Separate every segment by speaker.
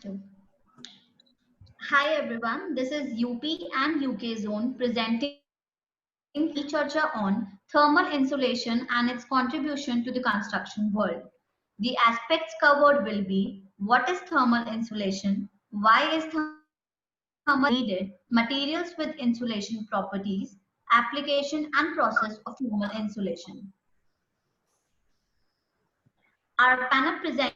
Speaker 1: Thank you. Hi everyone, this is UP and UK Zone presenting e-Charcha on thermal insulation and its contribution to the construction world. The aspects covered will be what is thermal insulation, why is thermal needed, materials with insulation properties, application and process of thermal insulation. Our panel presenter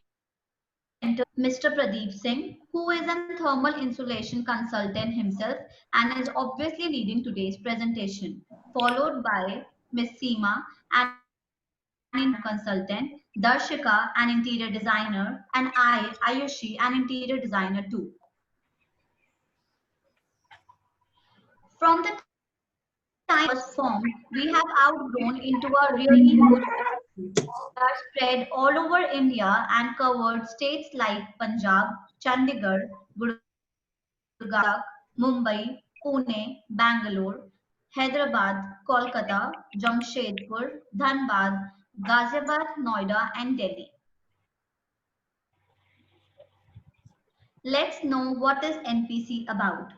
Speaker 1: Mr. Pradeep Singh, who is a thermal insulation consultant himself and is obviously leading today's presentation, followed by Ms. Seema, an consultant, Darshika, an interior designer, and I, Ayushi, an interior designer too. From the time it was formed, we have outgrown into a really huge factory that spread all over India and covered states like Punjab, Chandigarh, Gurgaon, Mumbai, Pune, Bangalore, Hyderabad, Kolkata, Jamshedpur, Dhanbad, Ghaziabad, Noida, and Delhi. Let's know what is NPC about.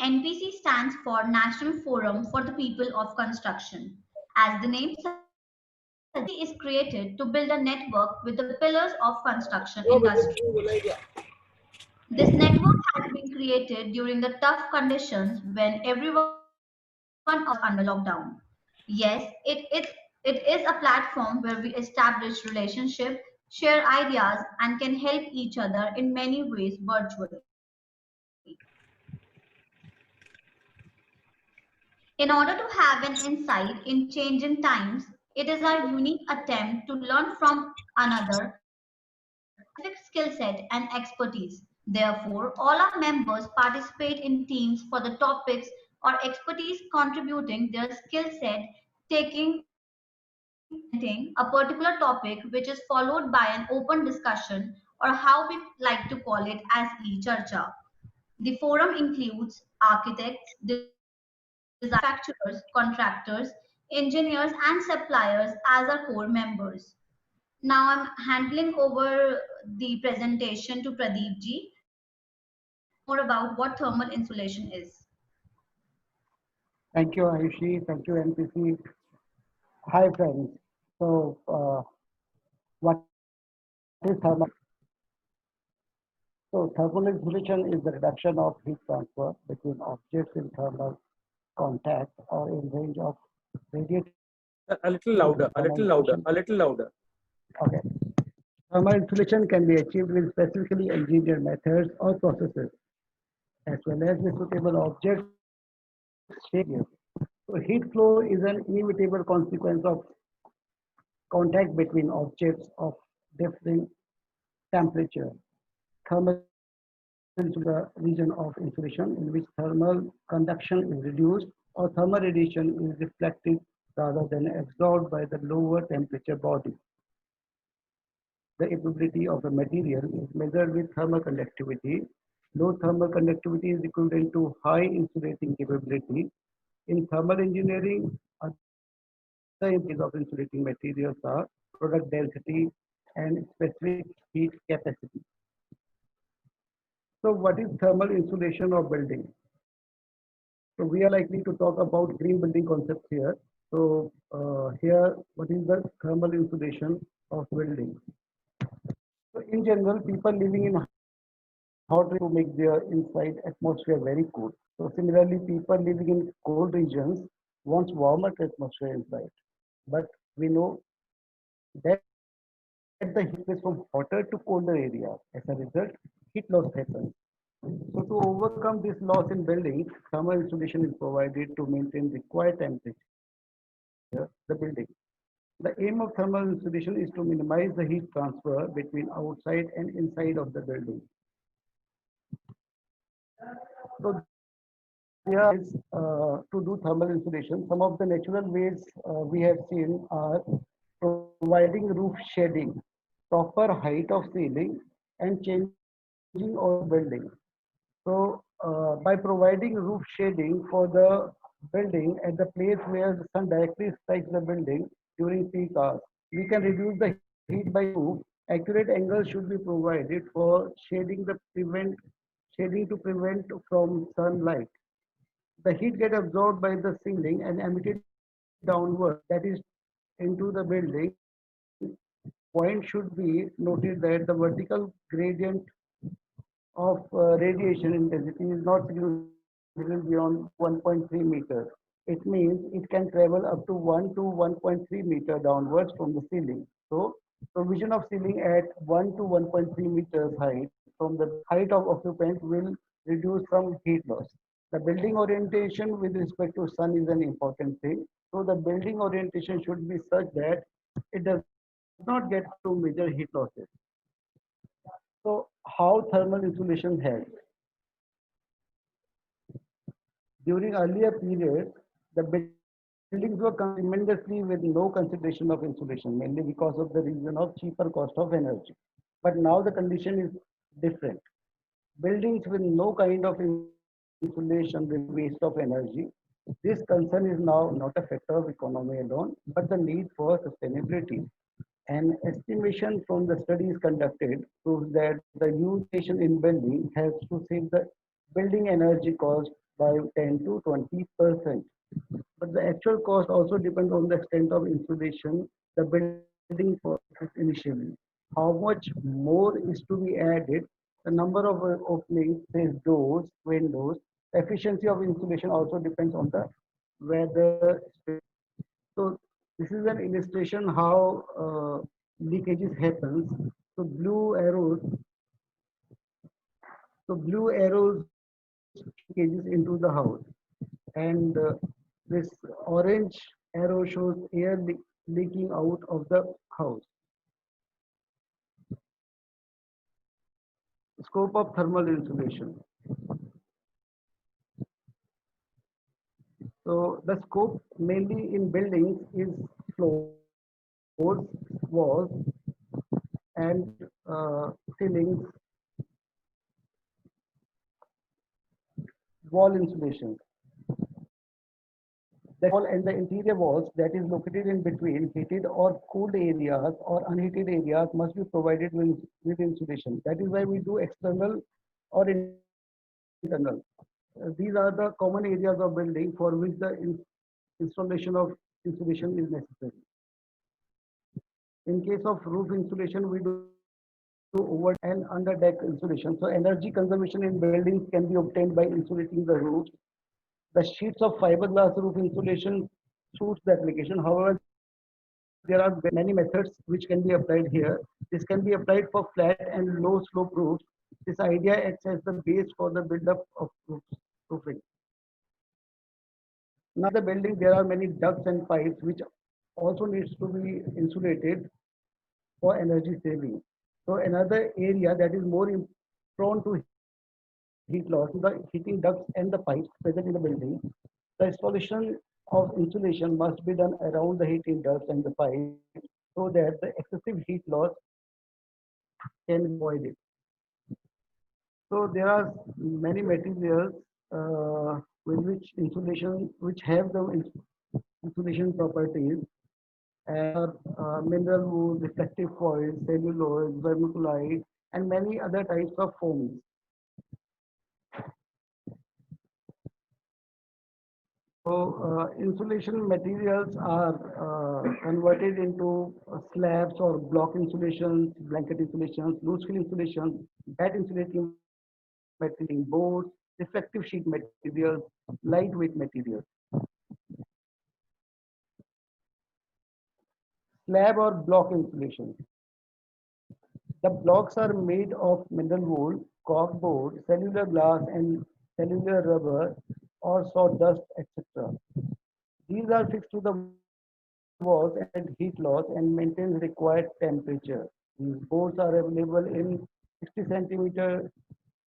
Speaker 1: NPC stands for National Forum for the People of Construction. As the name suggests, is created to build a network with the pillars of construction industry. This network has been created during the tough conditions when everyone under lockdown. Yes, it is a platform where we establish relationships, share ideas, and can help each other in many ways virtually. In order to have an insight in changing times, it is our unique attempt to learn from another specific skill set and expertise. Therefore, all our members participate in teams for the topics or expertise contributing their skill set, taking a particular topic which is followed by an open discussion or how we like to call it as e-charcha. The forum includes architects, manufacturers, contractors, engineers and suppliers as our core members. Now I'm handling over the presentation to Pradeep ji more about what thermal insulation is.
Speaker 2: Thank you, Ayushi. Thank you, NPC. Hi, friends. So, what is thermal? So, thermal insulation is the reduction of heat transfer between objects in thermal contact or in range of radiated.
Speaker 3: A little louder, a little louder, a little louder.
Speaker 2: Okay. Thermal insulation can be achieved with specifically engineered methods or processes, as well as with suitable objects. So, heat flow is an inevitable consequence of contact between objects of differing temperature. Thermal is the region of insulation in which thermal conduction is reduced or thermal radiation is reflected rather than absorbed by the lower temperature body. The capability of the material is measured with thermal conductivity. Low thermal conductivity is equivalent to high insulating capability. In thermal engineering, other impacts of insulating materials are product density and specific heat capacity. So what is thermal insulation of building? So we are likely to talk about green building concepts here. So here, what is the thermal insulation of buildings? So in general, people living in hot to make their inside atmosphere very cool. So similarly, people living in cold regions wants warmer atmosphere inside. But we know that the heat is from hotter to colder area. As a result, heat loss happens. So to overcome this loss in buildings, thermal insulation is provided to maintain required temperature the building. The aim of thermal insulation is to minimize the heat transfer between outside and inside of the building. So here is to do thermal insulation. Some of the natural ways we have seen are providing roof shading, proper height of ceiling, and changing of building. So by providing roof shading for the building at the place where the sun directly strikes the building during peak hours, we can reduce the heat by roof Accurate angles should be provided for shading to prevent from sunlight. The heat gets absorbed by the ceiling and emitted downward, that is into the building. Point should be noted that the vertical gradient of radiation intensity is not significant beyond 1.3 meters. It means it can travel up to 1 to 1.3 meter downwards from the ceiling. So, provision of ceiling at 1 to 1.3 meters height from the height of occupant will reduce some heat loss. The building orientation with respect to sun is an important thing. So, the building orientation should be such that it does not get to major heat losses. So, how thermal insulation helps? During earlier periods, the buildings were tremendously with no consideration of insulation, mainly because of the reason of cheaper cost of energy. But now the condition is different. Buildings with no kind of insulation with waste of energy. This concern is now not a factor of economy alone, but the need for sustainability. An estimation from the studies conducted proves that the insulation in building helps to save the building energy cost by 10 to 20%. But the actual cost also depends on the extent of insulation the building purchased initially. How much more is to be added, the number of openings, say doors, windows, the efficiency of insulation also depends on the weather. So this is an illustration how leakages happens. So blue arrows leakages into the house, and this orange arrow shows air leaking out of the house. Scope of thermal insulation. So the scope mainly in buildings is floors, walls, and ceilings, wall insulation. The wall and the interior walls that is located in between heated or cooled areas or unheated areas must be provided with insulation. That is why we do external or internal. These are the common areas of building for which the installation of insulation is necessary. In case of roof insulation, we do over and under deck insulation. So energy conservation in buildings can be obtained by insulating the roofs. The sheets of fiberglass roof insulation suits the application. However, there are many methods which can be applied here. This can be applied for flat and low slope roofs. This idea acts as the base for the build-up of roofing. Now the building, there are many ducts and pipes which also needs to be insulated for energy saving. So another area that is more prone to heat loss is the heating ducts and the pipes present in the building. The installation of insulation must be done around the heating ducts and the pipes so that the excessive heat loss can be avoided. So there are many materials with which have the insulation properties, and mineral wool, reflective foil, cellulose, vermiculite, and many other types of foams. So insulation materials are converted into slabs or block insulations, blanket insulations, loose fill insulations, bed insulating material boards, reflective sheet materials, lightweight materials. Slab or block insulation. The blocks are made of mineral wool, corkboard, cellular glass, and cellular rubber or sawdust, etc. These are fixed to the walls and heat loss and maintain required temperature. These boards are available in 60 centimeter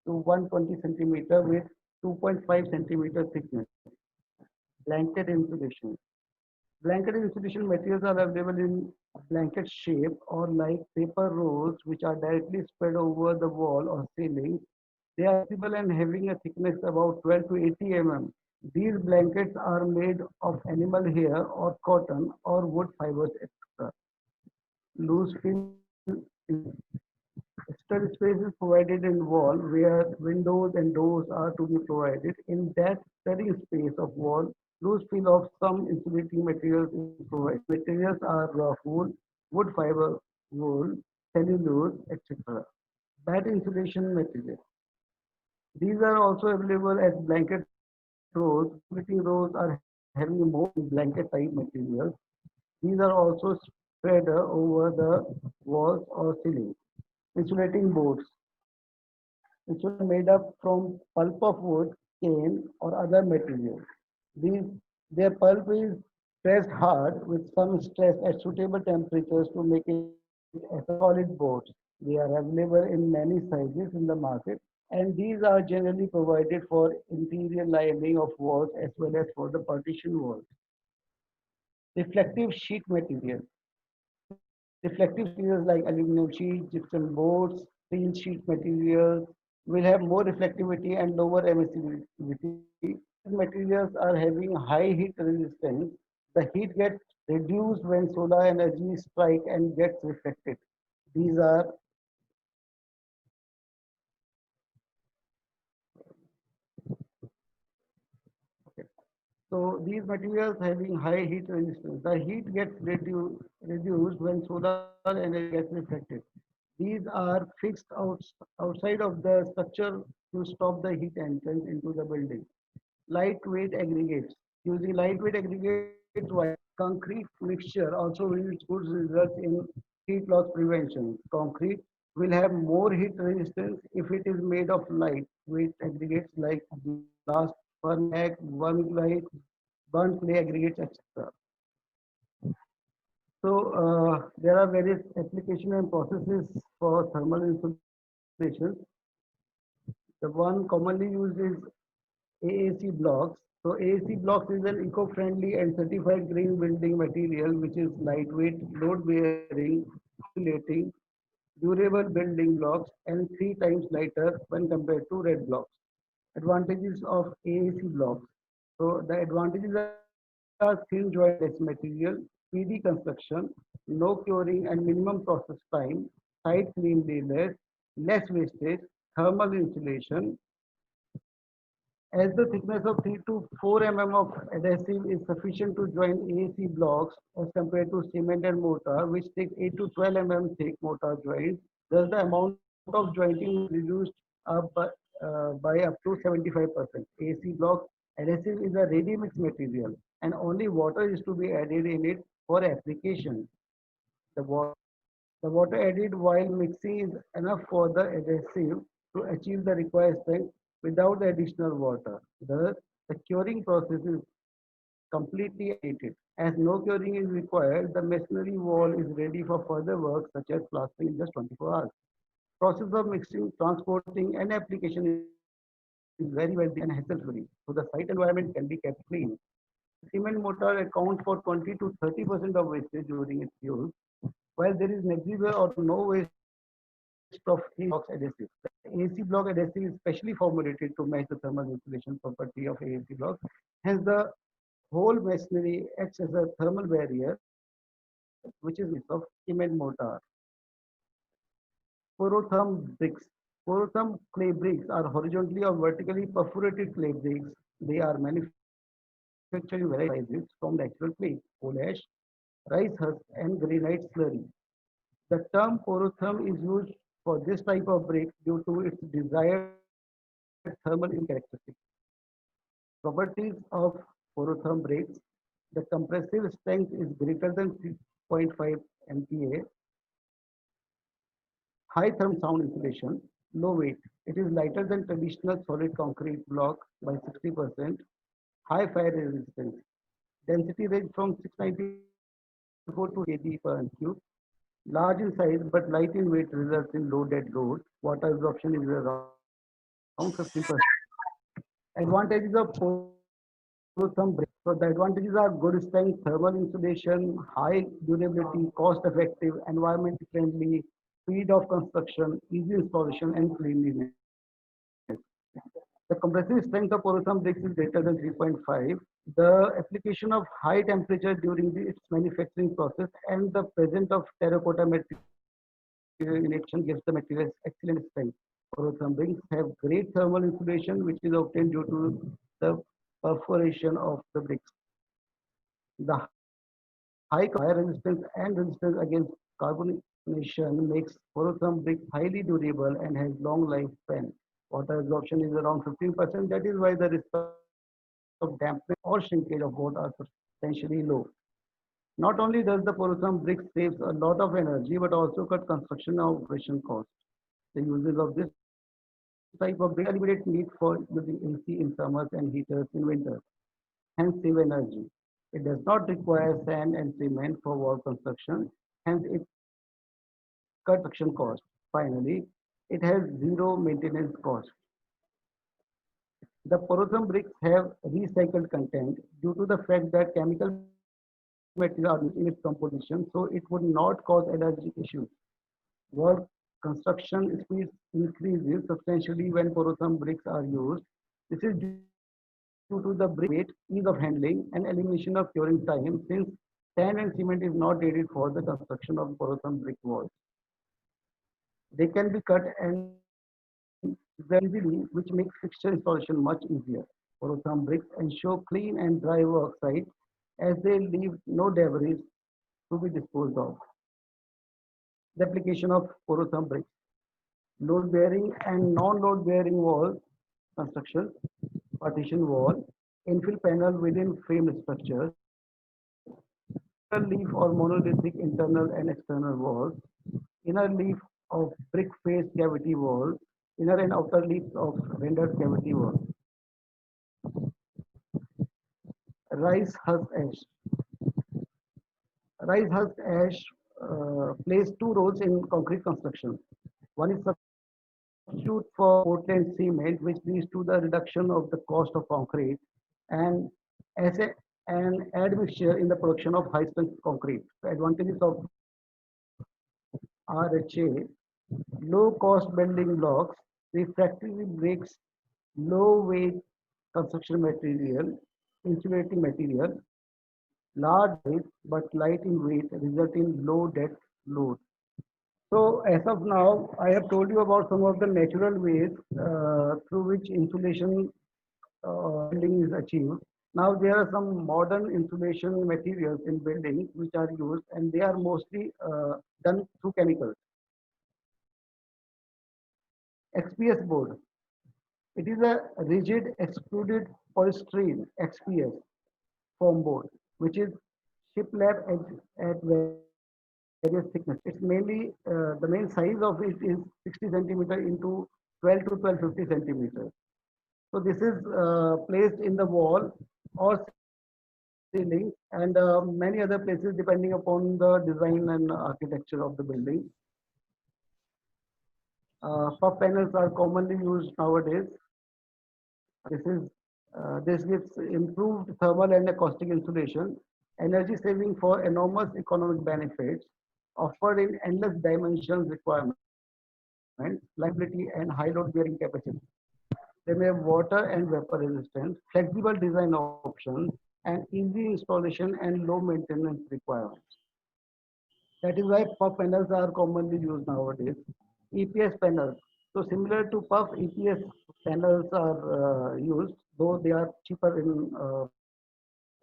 Speaker 2: to 120 centimeter with 2.5 centimeter thickness. Blanket insulation. Blanket insulation materials are available in blanket shape or like paper rolls which are directly spread over the wall or ceiling. They are flexible and having a thickness about 12 to 80 mm. These blankets are made of animal hair or cotton or wood fibers, etc. Loose fill Extra space is provided in wall where windows and doors are to be provided. In that study space of wall, loose fill of some insulating materials is provided. Materials are rough wool, wood fiber, wool, cellulose, etc. Bad insulation material. These are also available as blanket rolls. Insulating rolls are having more blanket type materials. These are also spread over the walls or ceiling. Insulating boards, which are made up from pulp of wood, cane, or other materials. These, their pulp is pressed hard with some stress at suitable temperatures to make it as a solid boards. They are available in many sizes in the market, and these are generally provided for interior lining of walls as well as for the partition walls. Reflective sheet material. Reflective materials like aluminum sheet, gypsum boards, steel sheet materials will have more reflectivity and lower emissivity. These materials are having high heat resistance. The heat gets reduced when solar energy strike and gets reflected. These are So these materials having high heat resistance, the heat gets reduced when solar energy gets reflected. These are fixed outside of the structure to stop the heat entrance into the building. Lightweight aggregates. Using lightweight aggregates while concrete mixture also yields good results in heat loss prevention. Concrete will have more heat resistance if it is made of lightweight aggregates like glass, vermic, vermiculite, burnt clay aggregates, etc. So there are various application and processes for thermal insulation. The one commonly used is AAC blocks. So AAC blocks is an eco-friendly and certified green building material which is lightweight, load-bearing, insulating, durable building blocks, and 3 times lighter when compared to red blocks. Advantages of AAC blocks. So the advantages are thin jointless material, speedy construction, no curing and minimum process time, tight cleanliness, less wastage, thermal insulation, as the thickness of 3 to 4 mm of adhesive is sufficient to join AAC blocks as compared to cement and mortar, which takes 8 to 12 mm thick mortar joints, thus the amount of jointing is reduced by up to 75%. AAC block adhesive is a ready mix material and only water is to be added in it for application. The water the water added while mixing is enough for the adhesive to achieve the required strength without the additional water. Thus, the curing process is completely abated. As no curing is required, the masonry wall is ready for further work such as plastering in just 24 hours. Process of mixing, transporting, and application is very well and hassle-free, so the site environment can be kept clean. Cement mortar accounts for 20 to 30% of wastage during its use, while there is negligible or no waste of blocks adhesive. The AC block adhesive is specially formulated to match the thermal insulation property of AAC blocks. Hence, the whole masonry acts as a thermal barrier, which is of cement mortar. Porotherm bricks. Porotherm clay bricks are horizontally or vertically perforated clay bricks. They are manufactured in various sizes from the actual clay, coal ash, rice husk, and granite slurry. The term porotherm is used for this type of brick due to its desired thermal characteristics. Properties of porotherm bricks: the compressive strength is greater than 3.5 MPa, high thermal sound insulation, low weight. It is lighter than traditional solid concrete block by 60%, high fire resistance. Density range from 694 to kg per cube. Large in size but light in weight results in low dead load. Water absorption is around 50%. Advantages of porotherm bricks. So the advantages are good strength, thermal insulation, high durability, cost effective, environment friendly, speed of construction, easy installation, and cleanliness. The compressive strength of porotherm bricks is greater than 3.5. The application of high temperature during its manufacturing process and the presence of terracotta material in action gives the materials excellent strength. Porotherm rings have great thermal insulation, which is obtained due to the perforation of the bricks. The high resistance and resistance against carbonation makes porotherm bricks highly durable and has long lifespan. Water absorption is around 15%. That is why the risk of dampness or shrinkage of both are substantially low. Not only does the porotherm brick saves a lot of energy, but also cut construction and operation costs. The uses of this type of brick eliminate need for using AC in summers and heaters in winters, hence save energy. It does not require sand and cement for wall construction, hence it cut construction cost. Finally, it has zero maintenance cost. The porotherm bricks have recycled content due to the fact that chemical material are in its composition, so it would not cause allergic issues. Wall construction speed increases substantially when porotherm bricks are used. This is due to the brick weight, ease of handling, and elimination of curing time, since sand and cement is not needed for the construction of porotherm brick walls. They can be cut and very easily, which makes fixture installation much easier. Porotherm bricks ensure clean and dry work site as they leave no debris to be disposed of. The application of porotherm bricks, load bearing and non-load bearing wall construction, partition wall, infill panel within frame structures, inner leaf or monolithic internal and external walls, inner leaf of brick face cavity walls, inner and outer leaves of rendered cavity walls. Rice husk ash. Rice husk ash plays two roles in concrete construction. One is substitute for Portland cement, which leads to the reduction of the cost of concrete, and as an admixture in the production of high strength concrete. The advantages of RHA: low cost building blocks, refractory bricks, low weight construction material, insulating material, large weight but light in weight, result in low dead load. So as of now, I have told you about some of the natural ways through which insulation building is achieved. Now there are some modern insulation materials in buildings which are used, and they are mostly done through chemicals. XPS board. It is a rigid extruded polystyrene XPS foam board, which is shiplap at various thickness. It's mainly the main size of it is 60 centimeter into 12 to 1250 centimeters. So this is placed in the wall or ceiling and many other places depending upon the design and architecture of the building. Puff panels are commonly used nowadays. This gives improved thermal and acoustic insulation, energy saving for enormous economic benefits, offered in endless dimensions requirements, liability and high load bearing capacity. They may have water and vapor resistance, flexible design options, and easy installation and low maintenance requirements. That is why puff panels are commonly used nowadays. EPS panels. So similar to puff, EPS panels are used, though they are cheaper in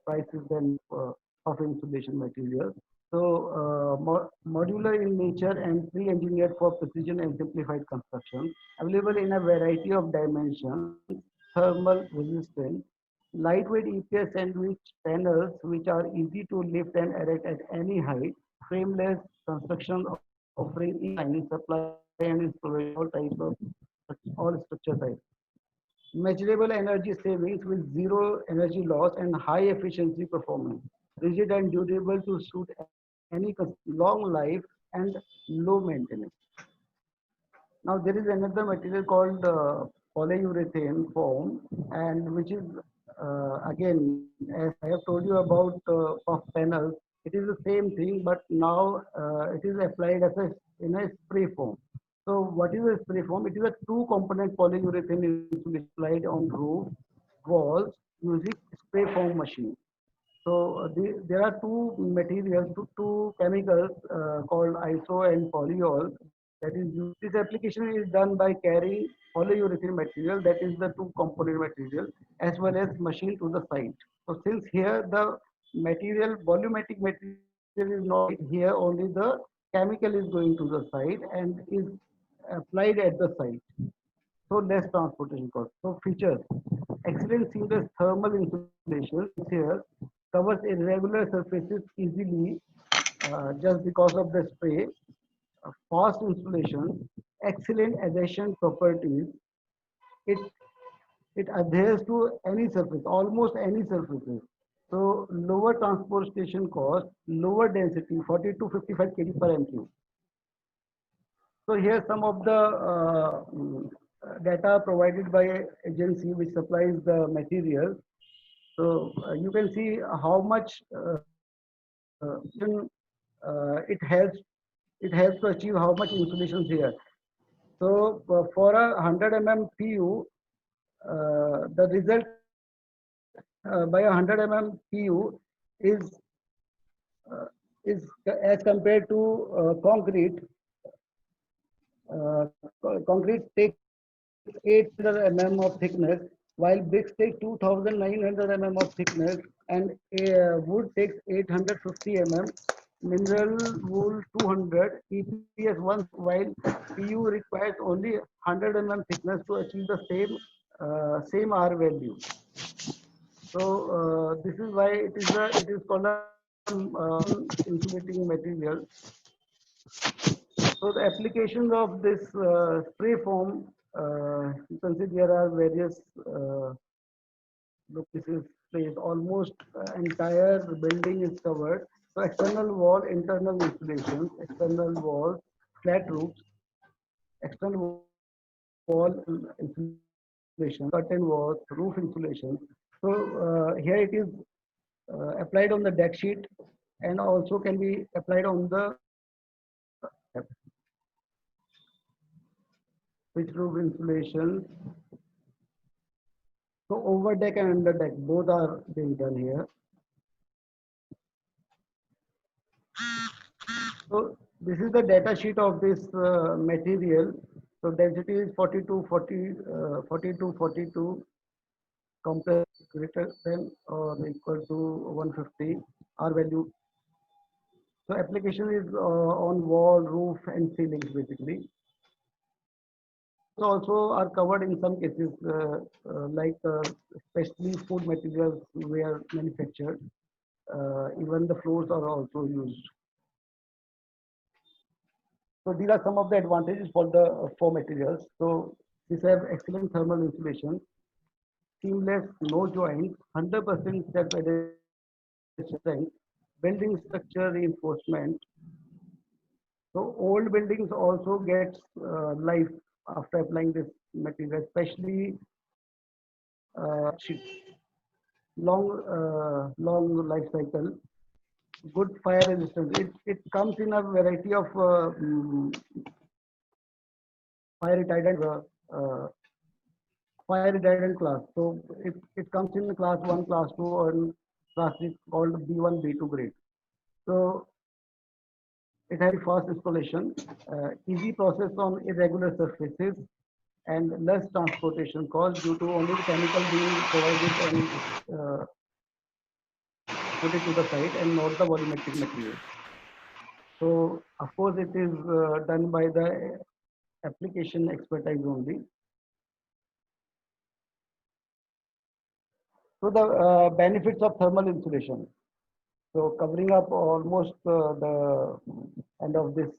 Speaker 2: prices than puff insulation materials. So modular in nature and pre-engineered for precision and simplified construction, available in a variety of dimensions, thermal resistant, lightweight EPS sandwich panels which are easy to lift and erect at any height, frameless construction offering in supply and installation all structure types. Measurable energy savings with zero energy loss and high efficiency performance. Rigid and durable to suit any long life and low maintenance. Now there is another material called polyurethane foam, and which is again, as I have told you about puff panels, it is the same thing, but now it is applied as in a spray foam. So what is a spray foam? It is a two-component polyurethane insulation applied on roof, walls using spray foam machine. So there are two materials, two chemicals called iso and polyol. That is, this application is done by carrying polyurethane material, that is the two component material, as well as machine to the site. So since here the material, volumetric material is not here, only the chemical is going to the site and is applied at the site. So less transportation cost. So features: excellent seamless thermal insulation here, covers irregular surfaces easily just because of the spray, fast insulation, excellent adhesion properties. It it adheres to any surface, almost any surfaces. So lower transportation cost, lower density, 40 to 55 kg per MQ. So here some of the data provided by agency which supplies the material. So you can see how much it helps to achieve how much insulation here. So for a 100 mm PU, the result by a 100 mm PU is uh, is as compared to concrete. Concrete takes 800 mm of thickness, while bricks take 2,900 mm of thickness, and wood takes 850 mm. Mineral wool 200, EPS 1, while PU requires only 100 mm thickness to achieve the same R value. So this is why it is called a insulating material. So the applications of this spray foam, you can see there are various look, this is placed almost entire building is covered. So external wall, internal installations, external walls, flat roofs, external wall insulation, curtain walls, roof insulation. So here it is applied on the deck sheet and also can be applied on the pitch roof insulation. So over deck and under deck both are being done here. So this is the data sheet of this material. So density is 42 compressed greater than or equal to 150 R value. So application is on wall, roof and ceilings basically. Also are covered in some cases like especially food materials were manufactured. Even the floors are also used. So these are some of the advantages for the foam materials. So these have excellent thermal insulation, seamless, no joints, 100% self-adhesion strength, building structure reinforcement. So old buildings also get life after applying this material, especially long life cycle, good fire resistance. It comes in a variety of fire retardant fire retardant class. So it comes in class 1, class 2, and class 3 called B1, B2 grade. So it has fast installation, easy process on irregular surfaces, and less transportation cost due to only the chemical being provided and put it to the site and not the volumetric material. So of course it is done by the application expertise only. So the benefits of thermal insulation. So covering up almost the end of this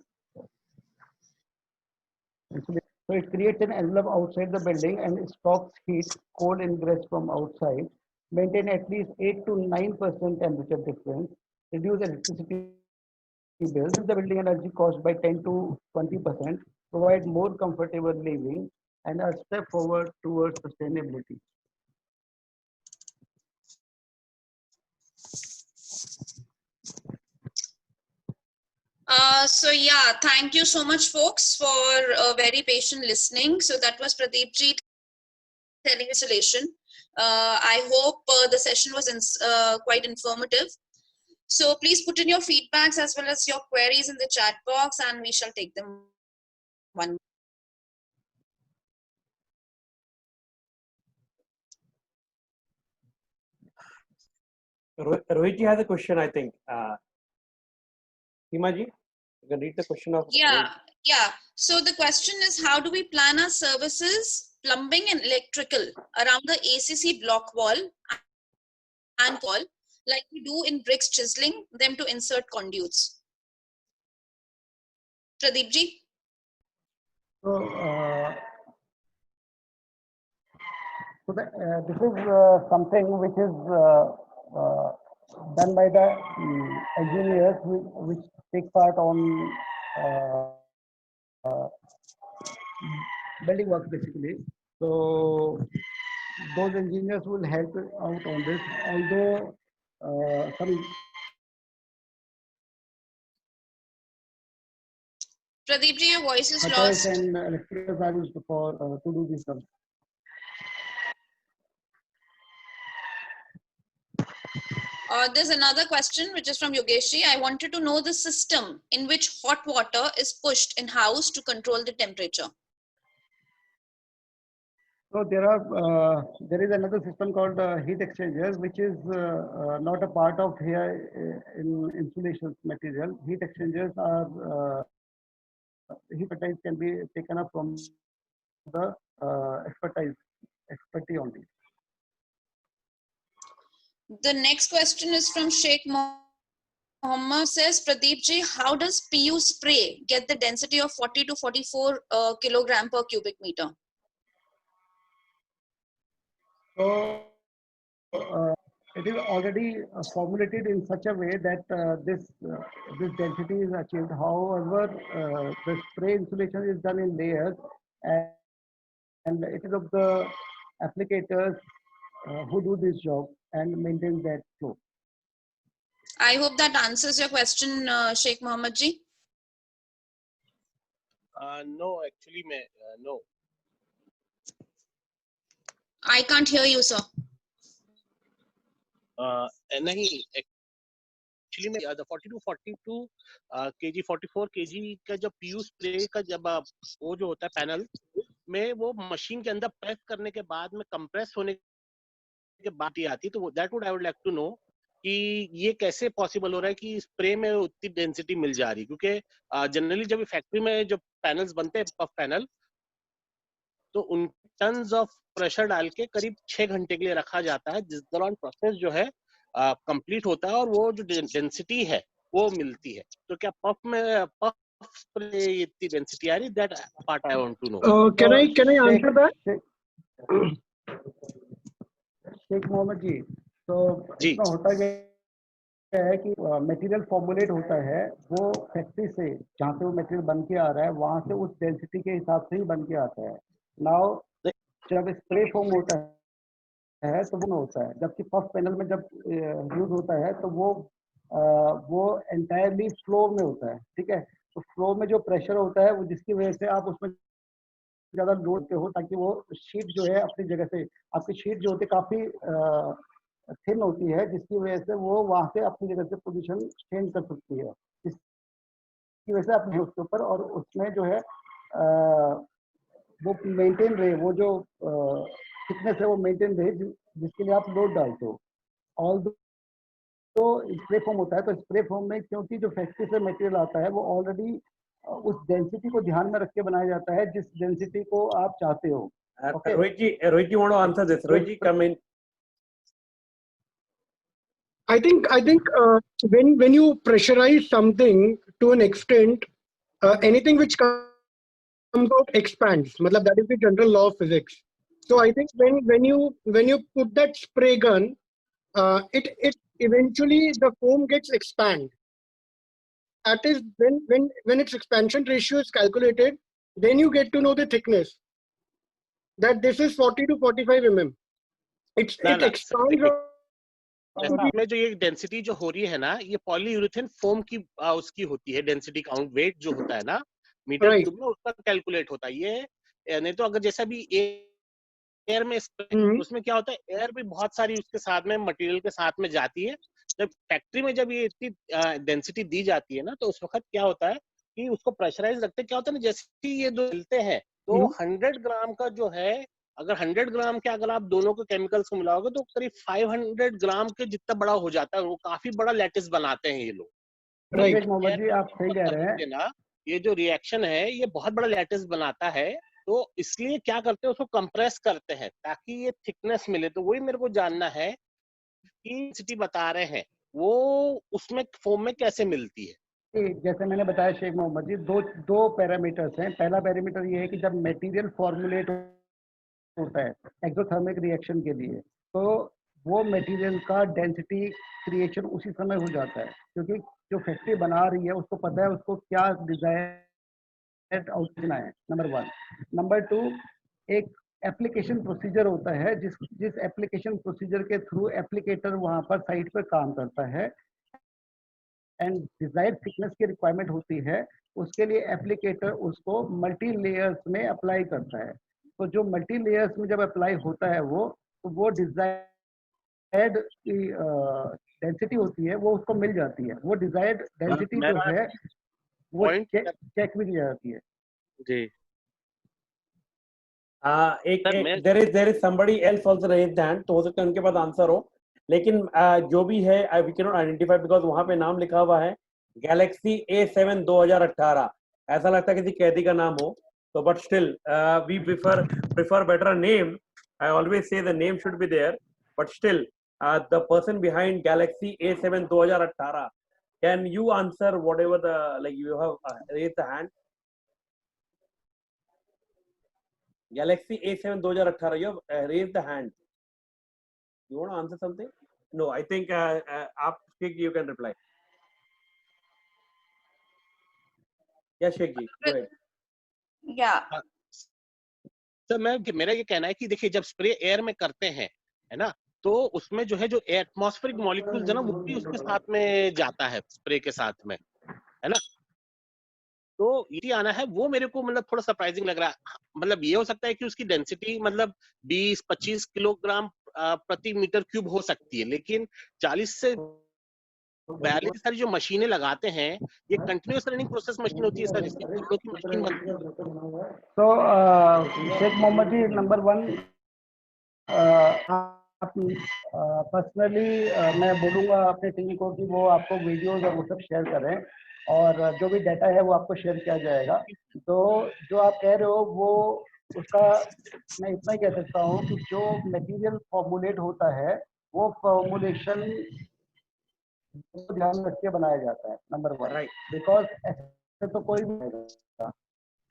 Speaker 2: insulation. So it creates an envelope outside the building and stops heat, cold ingress from outside. Maintain at least 8 to 9% temperature difference. Reduce electricity bills. The building energy cost by 10 to 20%. Provide more comfortable living and a step forward towards sustainability.
Speaker 4: So yeah, thank you so much, folks, for very patient listening. So that was Pradeep ji telling installation. I hope the session was quite informative. So please put in your feedbacks as well as your queries in the chat box, and we shall take them one.
Speaker 3: Rohit ji has a question, I think. Seema ji, you can read the question of.
Speaker 4: Yeah. So the question is, how do we plan our services, plumbing and electrical around the ACC block wall and wall, like we do in bricks, chiseling them to insert conduits? Pradeep ji?
Speaker 2: So, this is something which is done by the engineers which take part on building work basically. So those engineers will help out on this. Although some
Speaker 4: Pradeep ji, your voice is
Speaker 2: cutters
Speaker 4: lost.
Speaker 2: and electricals are used for to do this stuff.
Speaker 4: There's another question which is from Yogeshi. I wanted to know the system in which hot water is pushed in house to control the temperature.
Speaker 2: So there is another system called heat exchangers, which is not a part of here in insulation material. Heat exchangers are heat expertise can be taken up from the expertise only.
Speaker 4: The next question is from Sheikh Mohammed. Says, Pradeep ji, how does PU spray get the density of 40 to 44 kilogram per cubic meter?
Speaker 2: So it is already formulated in such a way that this density is achieved. However, the spray insulation is done in layers, and it is of the applicators who do this job and maintain that flow.
Speaker 4: I hope that answers your question, Sheikh Mohammed ji.
Speaker 5: No, actually, no.
Speaker 4: I can't hear you, sir.
Speaker 5: नहीं, actually में the 40 to 42 kg 44 kg का जब PU spray का जब वो जो होता है पैनल में वो मशीन के अंदर प्रेस करने के बाद में कंप्रेस होने के बाद ही आती, तो that would I would like to know कि ये कैसे पॉसिबल हो रहा है कि स्प्रे में उतनी डेंसिटी मिल जा रही, क्योंकि जनरली जब फैक्ट्री में जब पैनल्स बनते हैं पफ पैनल तो उन टन्स ऑफ प्रेशर डाल के करीब 6 घंटे के लिए रखा जाता है, जिस दौरान प्रोसेस जो है कंप्लीट होता है और वो जो डेंसिटी है वो मिलती है. तो क्या पफ स्प्रे इतनी डेंसिटी आ रही? That part I want to know.
Speaker 6: Can I answer that?
Speaker 2: Sheikh Mohammad ji, तो इसमें होता क्या है कि मटेरियल फॉर्मुलेट होता है वो फैक्ट्री से जहाँ से वो मटेरियल बन के आ रहा है वहां से उस डेंसिटी के हिसाब से ही बन के आता है. नाउ जब स्प्रे फॉर्म होता है तो वो होता है, जबकि पफ पैनल में जब यूज होता है तो वो एंटायरली फ्लो में होता है. ठीक है, तो फ्लो में जो प्रेशर होता है वो जिसकी वजह से आप उसमें ज्यादा लोड पे हो ताकि वो शीट जो है अपनी जगह से, आपकी शीट जो होती है काफी थिन होती है, जिसकी वजह से वो वहां से अपनी जगह से पोजीशन चेंज कर सकती है. इसकी वजह से अपने उसके ऊपर और उसमें जो है वो मेंटेन रहे, वो जो थिकनेस है वो मेंटेन रहे जिसके लिए आप लोड डालते हो. ऑल तो स्प्रे फॉर्म होता है, तो स्प्रे फॉर्म में क्योंकि जो फैक्ट्री से मटेरियल आता है वो ऑलरेडी उस डेंसिटी को ध्यान में रख के बनाया जाता है जिस डेंसिटी को आप चाहते हो.
Speaker 3: Okay. Rohit ji want to answer this. Rohit ji, come in.
Speaker 6: I think when you pressurize something to an extent, anything which comes out expands. Matlab, that is the general law of physics. So I think when you put that spray gun, it eventually the foam gets expand. That is when its expansion ratio is calculated, then you get to know the thickness. That this is 40 to 45 mm. It expands.
Speaker 5: में जो ये density जो हो रही है ना, ये polyurethane foam की उसकी होती है डेंसिटी काउंट, वेट जो होता है ना मीटर क्यूब में उसका कैलकुलेट होता है. ये नहीं तो अगर जैसा भी एयर में उसमें क्या होता है, एयर भी बहुत सारी उसके साथ में मटेरियल के साथ में जाती है. जब फैक्ट्री में जब ये इतनी डेंसिटी दी जाती है ना तो उस वक्त क्या होता है कि उसको प्रेशराइज रखते, क्या होता है ना, जैसे ही ये दो मिलते हैं तो 100 ग्राम का जो है, अगर 100 ग्राम के अगर आप दोनों को केमिकल्स को मिलाओगे तो करीब 500 ग्राम के जितना बड़ा हो जाता है, वो काफी बड़ा लैटिस बनाते हैं ये लोग।
Speaker 6: Right.
Speaker 2: शेख मोहम्मद जी आप सही कह रहे हैं।
Speaker 5: ना ये जो रिएक्शन है ये बहुत बड़ा लैटिस बनाता है, तो इसलिए क्या करते हैं, उसको कंप्रेस करते हैं ताकि ये थिकनेस मिले। तो वही मेरे को जानना है कि सिटी बता रहे हैं वो उसमें फोम में कैसे मिलती है।
Speaker 2: कि जैसे मैंने बताया शेख मोहम्मद जी, दो पैरामीटर्स हैं। पहला पैरामीटर ये है कि जब मटेरियल फॉर्मुलेट होता है एक्सोथर्मिक रिएक्शन के लिए, तो वो मटेरियल का डेंसिटी क्रिएशन उसी समय हो जाता है, क्योंकि जो फैक्ट्री बना रही है उसको पता है उसको क्या डिजायर्ड आउटपुट है, नंबर 1। नंबर 2, एक एप्लीकेशन प्रोसीजर होता है, जिस एप्लीकेशन प्रोसीजर के थ्रू एप्लीकेटर वहां पर साइट पर काम करता है एंड डिजायर्ड थिकनेस की रिक्वायरमेंट होती है, उसके लिए एप्लीकेटर उसको मल्टी लेयर्स में अप्लाई करता है। तो जो मल्टी लेयर्स में जब अप्लाई होता है तो वो डिजायर्ड की डेंसिटी होती है वो उसको मिल जाती है। वो डिजायर्ड डेंसिटी जो
Speaker 5: मेरा
Speaker 2: है वो
Speaker 5: पॉइंट
Speaker 2: चेक भी की जाती है।
Speaker 5: जी
Speaker 3: there is somebody else also raised hand, तो हो सकता है उनके पास आंसर हो, लेकिन जो भी है we cannot identify because वहां पे नाम लिखा हुआ है Galaxy A7 2018, ऐसा लगता है किसी कैदी का नाम हो, तो but still we prefer better name. I always say the name should be there, but still the person behind Galaxy A7 2018, can you answer whatever the like you have raised the hand? Galaxy A7 2018, you have raised the hand. You want to answer something? No, I think you can reply. Yeah, Sheikh ji, go ahead.
Speaker 4: Yeah.
Speaker 5: तो मेरा ये कहना है कि देखिए जब spray air में करते हैं, है ना, तो उसमें जो है जो एटमॉस्फेरिक मॉलिक्यूल्स है ना वो भी उसके साथ में जाता है, स्प्रे के साथ में, है ना। तो ये आना है वो मेरे को मतलब थोड़ा सरप्राइजिंग लग रहा है। मतलब ये हो सकता है कि उसकी डेंसिटी मतलब 20-25 किलोग्राम प्रति मीटर क्यूब हो सकती है, लेकिन 40 से 42 सारी जो मशीनें लगाते हैं ये कंटिन्यूअस रनिंग प्रोसेस मशीन होती है सर, इसकी करोड़ों की मशीन बनती है।
Speaker 2: तो शेख मोहम्मद जी, नंबर 1, आप पर्सनली मैं बोलूँगा अपने टीम को कि वो आपको वीडियोस और वो सब शेयर करें, और जो भी डाटा है वो आपको शेयर किया जाएगा। तो जो आप कह रहे हो वो उसका मैं इतना ही कह सकता हूँ कि जो मटेरियल फॉर्मुलेट होता है वो फॉर्मुलेशन को ध्यान रख के बनाया जाता है, नंबर 1, बिकॉज ऐसे तो कोई भी नहीं करता,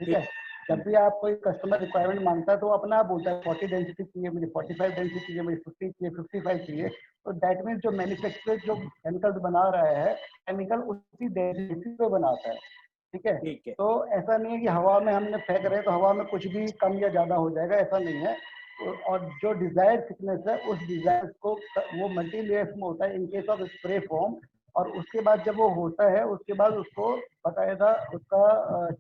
Speaker 2: ठीक है। जब भी आप कोई कस्टमर रिक्वायरमेंट मांगता है तो वो अपना आप बोलता है 40 डेंसिटी चाहिए मुझे, 45 डेंसिटी चाहिए मुझे, 50 चाहिए, 55 चाहिए। तो दैट मीन्स जो मैन्युफैक्चरर जो केमिकल्स बना रहा है, केमिकल उसी डेंसिटी पे बनाता है, ठीक है। तो ऐसा नहीं है कि हवा में हमने फेंक रहे हैं तो हवा में कुछ भी कम या ज़्यादा हो जाएगा, ऐसा नहीं है। और जो डिजायर्ड थिकनेस है उस डिजायर को वो मल्टी लेयर्स में होता है in case of spray form, और उसके बाद जब वो होता है उसके बाद उसको बाकायदा उसका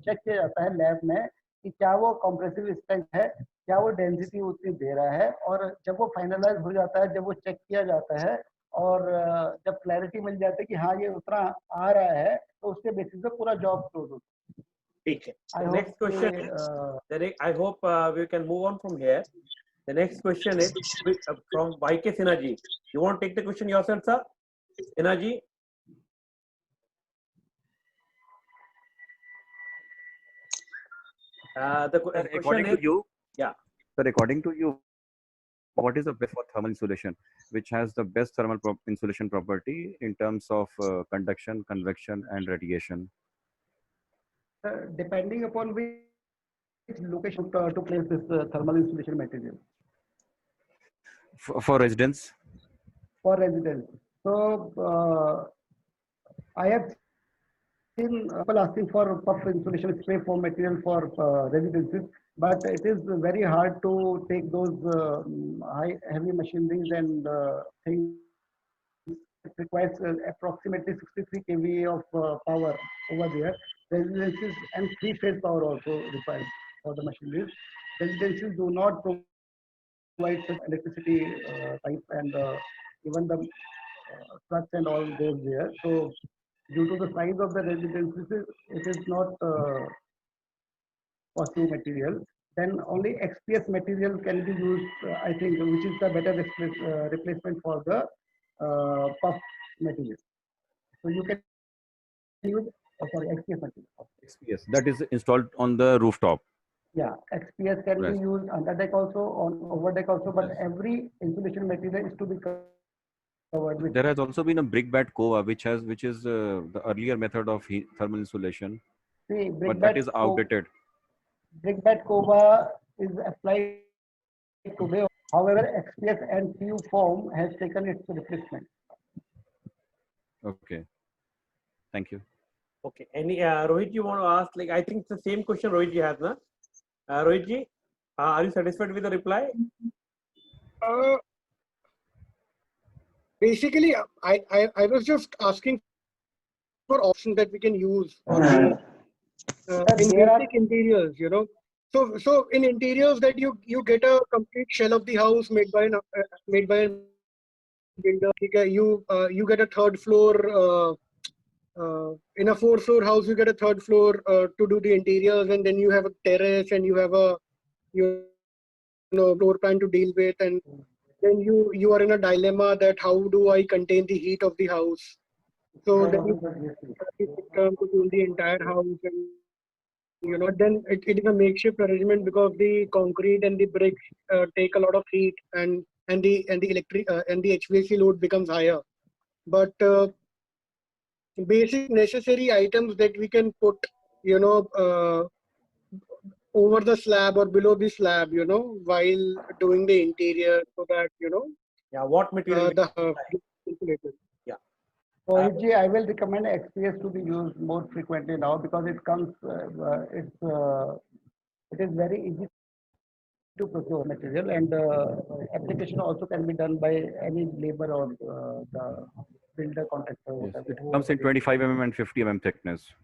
Speaker 2: चेक किया जाता है लैब में कि क्या वो कंप्रेसिव स्ट्रेंथ है, क्या वो डेंसिटी उतनी दे रहा है। और जब वो फाइनलाइज हो जाता है, जब वो चेक किया जाता है और जब क्लैरिटी मिल जाती है कि हाँ ये उतना आ रहा है, तो उसके बेसिस पे पूरा जॉब क्लोज होता है।
Speaker 3: ठीक है। Next question, I hope we can move on from here. The next question is from YK Sinha ji. You want to take the question yourself, sir? Sinha ji. The question
Speaker 7: according
Speaker 3: is,
Speaker 7: to you,
Speaker 3: yeah.
Speaker 7: Sir, according to you, what is the best for thermal insulation, which has the best thermal insulation property in terms of conduction, convection, and radiation?
Speaker 2: Depending upon which location to place this thermal insulation material.
Speaker 7: For residents?
Speaker 2: For residents. So, I have seen people asking for puff insulation spray foam material for residences, but it is very hard to take those heavy machineries and things. It requires approximately 63 kVA of power over there. Residences and 3-phase power also required for the machineries. Residences do not provide such electricity type, and even the trucks and all goes there. So due to the size of the residences, it is not possible material. Then only XPS material can be used, I think, which is the better replacement for the puff material. So you can use, XPS material.
Speaker 7: XPS that is installed on the rooftop.
Speaker 2: Yeah, XPS can
Speaker 7: Right.
Speaker 2: be used under deck also, on over deck also, but every insulation material is to be covered with.
Speaker 7: There has also been a brick bat cova, which is the earlier method of thermal insulation,
Speaker 2: See,
Speaker 7: but that is outdated.
Speaker 2: brick bat cova is applied today. However, XPS and PU form has taken its replacement.
Speaker 7: Okay, thank you.
Speaker 3: Okay. Any Rohit, you want to ask? Like, I think it's the same question Rohit ji has, na? Rohit ji, are you satisfied with the reply?
Speaker 6: Basically, I was just asking for options that we can use in basic interiors, you know. So in interiors that you get a complete shell of the house made by a builder. You get a third floor. In a 4-floor house, you get a third floor to do the interiors, and then you have a terrace, and you have a floor plan to deal with, and then you are in a dilemma that how do I contain the heat of the house? So then you to cool the entire house, and then it is a makeshift arrangement because the concrete and the bricks take a lot of heat, and the electric and the HVAC load becomes higher. But basic necessary items that we can put, over the slab or below the slab, while doing the interior, so that
Speaker 3: Yeah. What material?
Speaker 6: insulated.
Speaker 3: Yeah.
Speaker 2: So I will recommend XPS to be used more frequently now because it comes, it is very easy to procure material, and application also can be done by any labor or the builder contractor.
Speaker 7: Yes,
Speaker 2: Whatever,
Speaker 7: it comes in 25 mm and 50 mm thickness.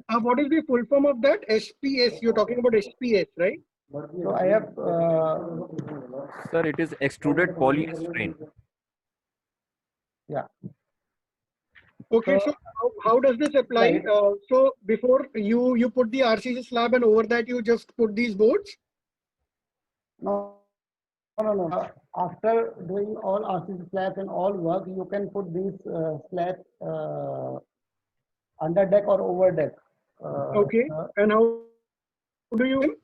Speaker 6: What is the full form of that? SPS. You're talking about SPS, right?
Speaker 2: So I have.
Speaker 7: Sir, it is extruded polyester.
Speaker 2: Yeah.
Speaker 6: Okay, so how does this apply?
Speaker 2: Right.
Speaker 6: So before you put the RCC slab, and over that you just put these boards?
Speaker 2: No. After doing all RCC slabs and all work, you can put these slabs under deck or over deck.
Speaker 6: Okay, and how do you?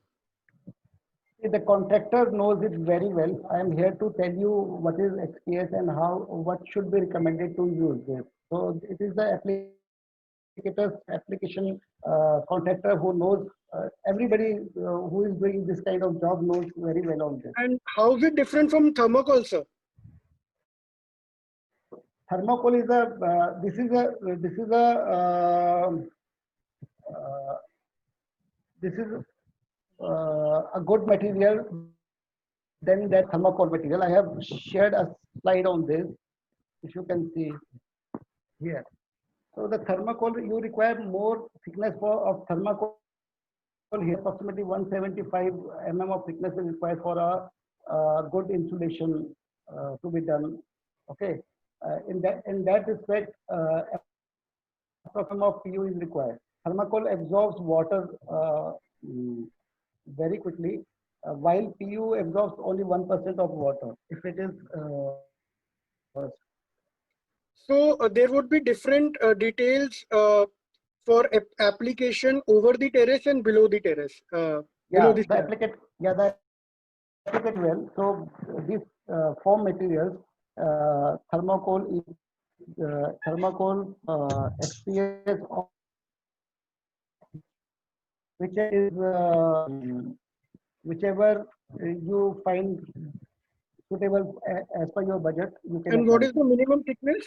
Speaker 2: The contractor knows it very well. I am here to tell you what is XPS and what should be recommended to use this. So it is the application contractor who knows, everybody who is doing this kind of job knows very well on this.
Speaker 6: And how is it different from thermocol, sir?
Speaker 2: Thermocol is a good material than that thermocol material. I have shared a slide on this, if you can see here. So the thermocol, you require more thickness of thermocol here. Approximately 175 mm of thickness is required for a good insulation to be done. Okay, in that respect, approximate of PU is required. Thermocol absorbs water very quickly, while PU absorbs only 1% of water. If it is
Speaker 6: so there would be different details for application over the terrace and below the terrace.
Speaker 2: Yeah, the applicant well. So these foam materials, thermocol, XPS, whichever you find suitable as per your budget. You can.
Speaker 6: And what is the minimum thickness?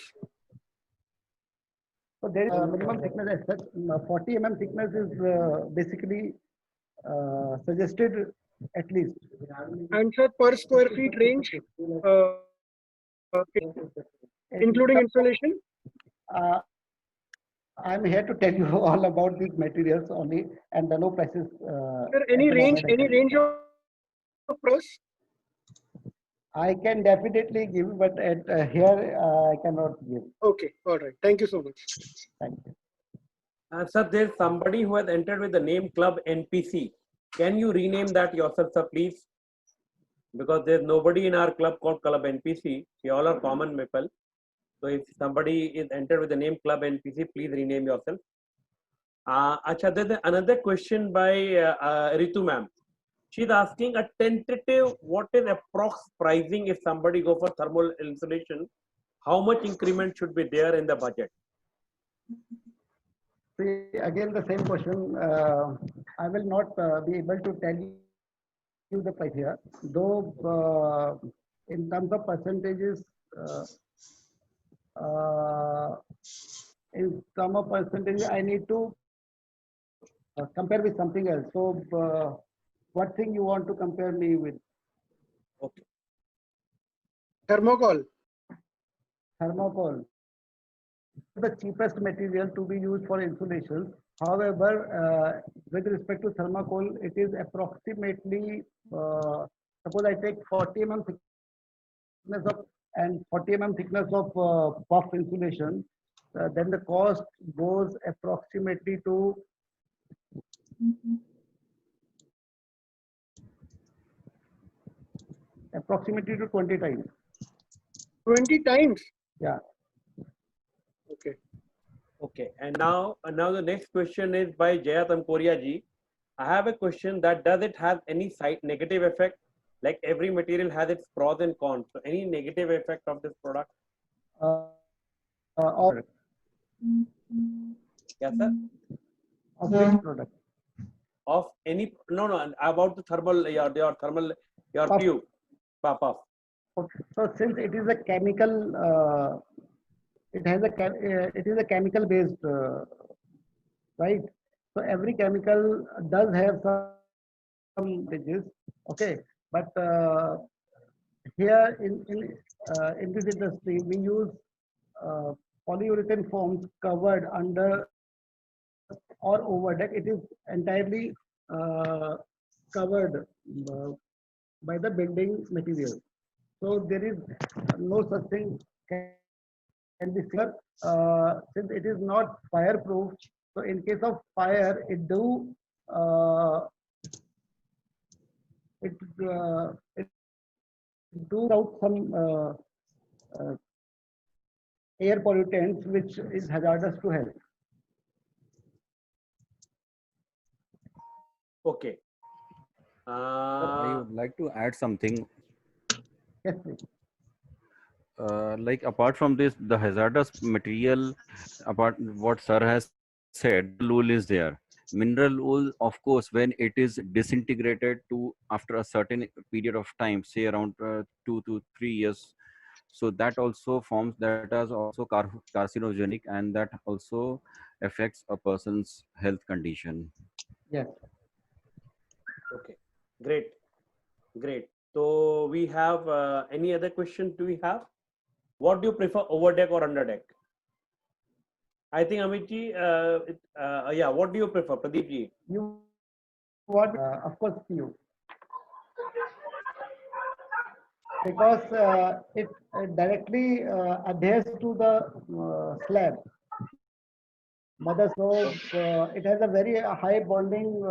Speaker 2: So there is a minimum thickness as such. 40 mm thickness is basically suggested at least.
Speaker 6: And sir, per square feet range, including installation?
Speaker 2: I'm here to tell you all about these materials only, and the low prices.
Speaker 6: Sir, any range of price?
Speaker 2: I can definitely give, but at here I cannot give.
Speaker 6: Okay, all right. Thank you so much.
Speaker 2: Thank you.
Speaker 3: Sir, there's somebody who has entered with the name Club NPC. Can you rename that yourself, sir, please? Because there's nobody in our club called Club NPC. We all are common people. So if somebody is entered with the name Club NPC, please rename yourself. Acha, there's another question by Ritu ma'am. She's asking a tentative, what is approx pricing if somebody go for thermal insulation? How much increment should be there in the budget?
Speaker 2: See, again, the same question. I will not be able to tell you the price here, though in terms of percentages, in terms of percentages, I need to compare with something else. So, what thing you want to compare me with?
Speaker 3: Okay.
Speaker 6: Thermocol.
Speaker 2: Thermocol. The cheapest material to be used for insulation. However, with respect to thermocol, it is approximately, suppose I take 40 mm thickness of and 40 mm thickness of puff insulation, then the cost goes approximately to approximately to 20 times.
Speaker 6: 20 times.
Speaker 2: Yeah.
Speaker 6: Okay.
Speaker 3: Okay, and now the next question is by Jaya Tamkoria ji. I have a question that does it have any side negative effect? Like every material has its pros and cons. So any negative effect of this product?
Speaker 2: Or
Speaker 3: Yes, sir.
Speaker 2: of which product?
Speaker 3: Of any no about the thermal your thermal your
Speaker 2: Puff.
Speaker 3: PU puff.
Speaker 2: Okay. So since it is a chemical, it is a chemical based, right? So every chemical does have some advantages, okay, but here in this industry we use polyurethane foams covered under or over deck. It is entirely covered by the building material. So there is no such thing can be seen. Since it is not fireproof, so in case of fire, it do out some air pollutants which is hazardous to health.
Speaker 3: Okay.
Speaker 7: I would like to add something.
Speaker 2: Yes, please.
Speaker 7: Like apart from this, the hazardous material, apart what sir has said, wool is there. Mineral wool, of course, when it is disintegrated to after a certain period of time, say around 2 to 3 years, so that also forms that is also carcinogenic, and that also affects a person's health condition.
Speaker 2: Yes.
Speaker 3: Okay, great. So we have any other question do we have? What do you prefer, over deck or under deck? I think Amit ji, yeah, what do you prefer, Pradeep ji?
Speaker 2: You what? Of course, you. Because it directly adheres to the slab. Mother, so it has a very high bonding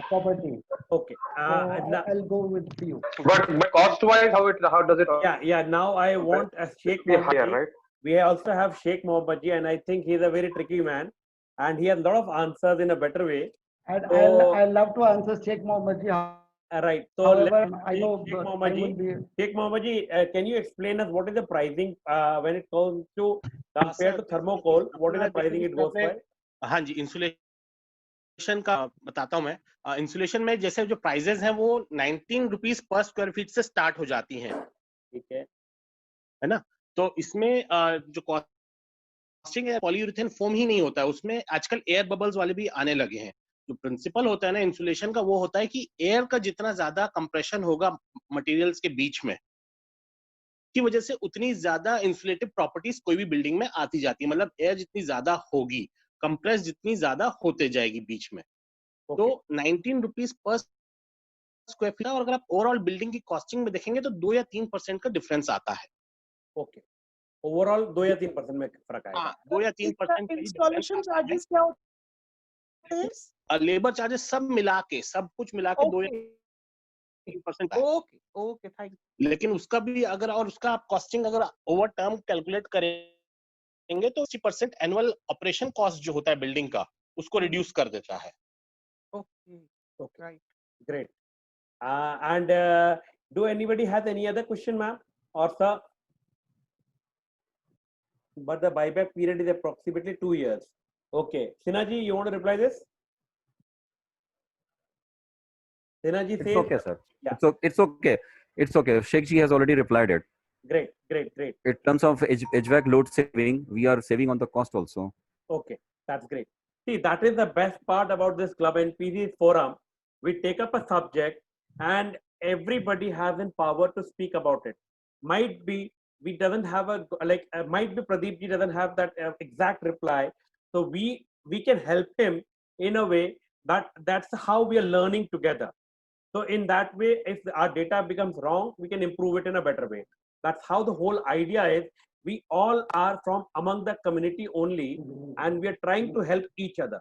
Speaker 2: property.
Speaker 3: Okay.
Speaker 2: So I'll go with you.
Speaker 8: But cost-wise, how does it?
Speaker 3: Yeah. Now I want a Sheikh
Speaker 8: be higher,
Speaker 3: Mohammed.
Speaker 8: right?
Speaker 3: We also have Sheikh Mohammed ji, and I think he's a very tricky man, and he has a lot of answers in a better way.
Speaker 2: And
Speaker 3: So,
Speaker 2: I'll love to answer Sheikh Mohammed ji.
Speaker 3: Right. So
Speaker 2: However,
Speaker 3: let's
Speaker 2: I know
Speaker 3: Sheikh
Speaker 2: the
Speaker 3: Mohammed
Speaker 2: time will
Speaker 3: ji.
Speaker 2: be.
Speaker 3: Sheikh Mohammed ji, can you explain us what is the pricing when it comes to compared to thermocol? What is the pricing it goes for?
Speaker 5: हाँ जी, insulation का बताता हूँ मैं. Insulation में जैसे जो prices हैं वो 19 रुपीस पर स्क्वायर फीट से स्टार्ट हो जाती हैं.
Speaker 3: ठीक है
Speaker 5: ना? तो इसमें जो कॉस्टिंग है पॉलीयूरेथेन फोम ही नहीं होता है, उसमें आजकल एयर बबल्स वाले भी आने लगे हैं. जो प्रिंसिपल होता है ना इंसुलेशन का, वो होता है कि एयर का जितना ज्यादा कंप्रेशन होगा मटेरियल्स के बीच में की वजह से उतनी ज्यादा इंसुलेटिव प्रॉपर्टीज कोई भी बिल्डिंग में आती जाती है. मतलब एयर जितनी ज्यादा होगी, कंप्रेस जितनी ज्यादा होते जाएगी बीच में. तो 19 रुपीस पर स्क्वायर फीट, और अगर आप ओवरऑल बिल्डिंग की कॉस्टिंग में देखेंगे तो 2 या 3% का डिफरेंस आता है।
Speaker 3: ओके, ओवरऑल 2 या 3% में फर्क आएगा।
Speaker 5: हाँ, 2 या 3% का ही डिफरेंस
Speaker 9: इंस्टॉलेशन
Speaker 5: आता है।
Speaker 9: चार्जेस क्या होते हैं?
Speaker 5: लेबर चार्जेस सब मिला के, सब कुछ मिला के 2 या
Speaker 9: ओके
Speaker 5: 3% है।
Speaker 9: ओके ओके, थैंक
Speaker 5: लेकिन उसका भी अगर, और उसका आप कॉस्टिंग अगर ओवर टर्म कैलकुलेट करेंगे तो 80% एनुअल ऑपरेशन कॉस्ट जो होता है बिल्डिंग का, उसको रिड्यूस कर देता है।
Speaker 9: Okay
Speaker 3: Okay,
Speaker 9: right.
Speaker 3: great. And do anybody has any other question, ma'am or sir? But the buyback period is approximately 2 years. Okay, Sinaji, you want to reply this? Sinaji
Speaker 7: It's
Speaker 3: says,
Speaker 7: okay, sir.
Speaker 3: yeah.
Speaker 7: It's okay. It's okay. Sheikh ji has already replied it.
Speaker 3: Great.
Speaker 7: In terms of HVAC load saving, we are saving on the cost also.
Speaker 3: Okay, that's great. See, that is the best part about this Club NPC forum. We take up a subject and everybody has in power to speak about it. Might be we doesn't have a might be Pradeep ji doesn't have that exact reply, so we can help him in a way that that's how we are learning together. So in that way, if our data becomes wrong, we can improve it in a better way. That's how the whole idea is. We all are from among the community only, and we are trying to help each other.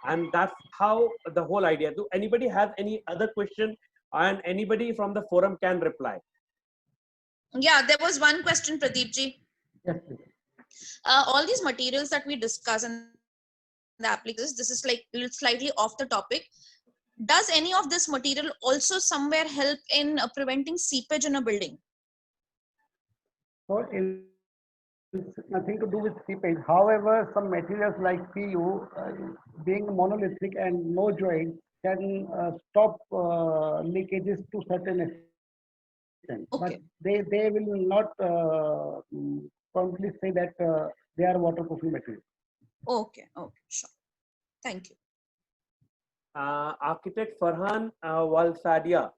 Speaker 3: And that's how the whole idea. Do anybody have any other question? And anybody from the forum can reply.
Speaker 4: Yeah, there was one question, Pradeep ji.
Speaker 2: Yes, please.
Speaker 4: All these materials that we discuss in the applications, this is like slightly off the topic. Does any of this material also somewhere help in preventing seepage in a building?
Speaker 2: So it's nothing to do with seepage. However, some materials like PU, being monolithic and no joint, can stop leakages to certain extent. But
Speaker 4: Okay.
Speaker 2: they will not probably say that they are waterproofing material.
Speaker 4: Okay, sure. Thank you.
Speaker 3: Architect Farhan Walsadia.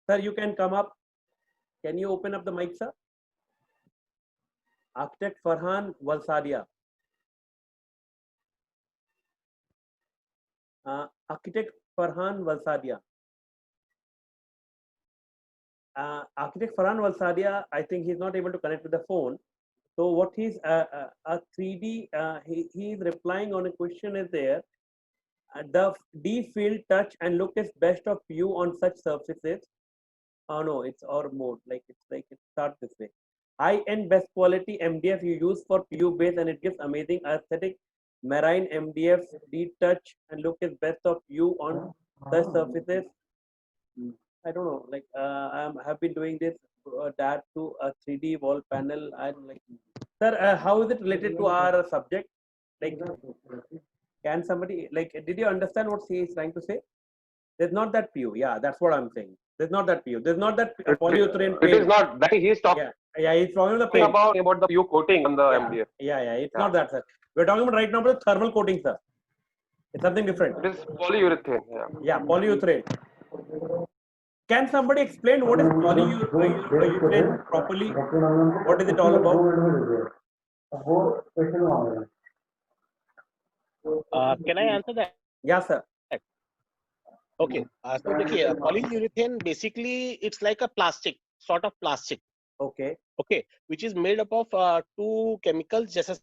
Speaker 3: Sir, you can come up. Can you open up the mic, sir? Architect Farhan Walsadia. Architect Farhan Walsadia. Architect Farhan Walsadia, I think he's not able to connect with the phone. So what he's a 3D, he is replying on a question is there. The D field touch and look is best of you on such surfaces. Oh no, it's or mode, like it starts this way. High-end best quality MDF you use for PU base and it gives amazing aesthetic. Marine MDF D touch and look is best of you on such surfaces. I don't know, like I have been doing this that to a 3D wall panel. I like, sir, how is it related to our subject? Like, can somebody like? Did you understand what he is trying to say? There's not that PU. Yeah, that's what I'm saying. There's not that PU. There's not that polyurethane
Speaker 8: It is
Speaker 3: paint.
Speaker 8: not that he's talking
Speaker 3: Yeah, he's talking about the paint.
Speaker 8: about the PU coating on the MDF.
Speaker 3: Yeah, it's not that, sir. We're talking about right now about the thermal coating, sir. It's something different.
Speaker 8: It is polyurethane.
Speaker 3: Yeah, polyurethane. Can somebody explain what is polyurethane properly? What is it all about?
Speaker 5: Can I answer that?
Speaker 3: Yeah, sir.
Speaker 5: Okay. So देखिए, polyurethane basically it's like a plastic, sort of plastic.
Speaker 3: Okay.
Speaker 5: Okay, which is made up of two chemicals जैसे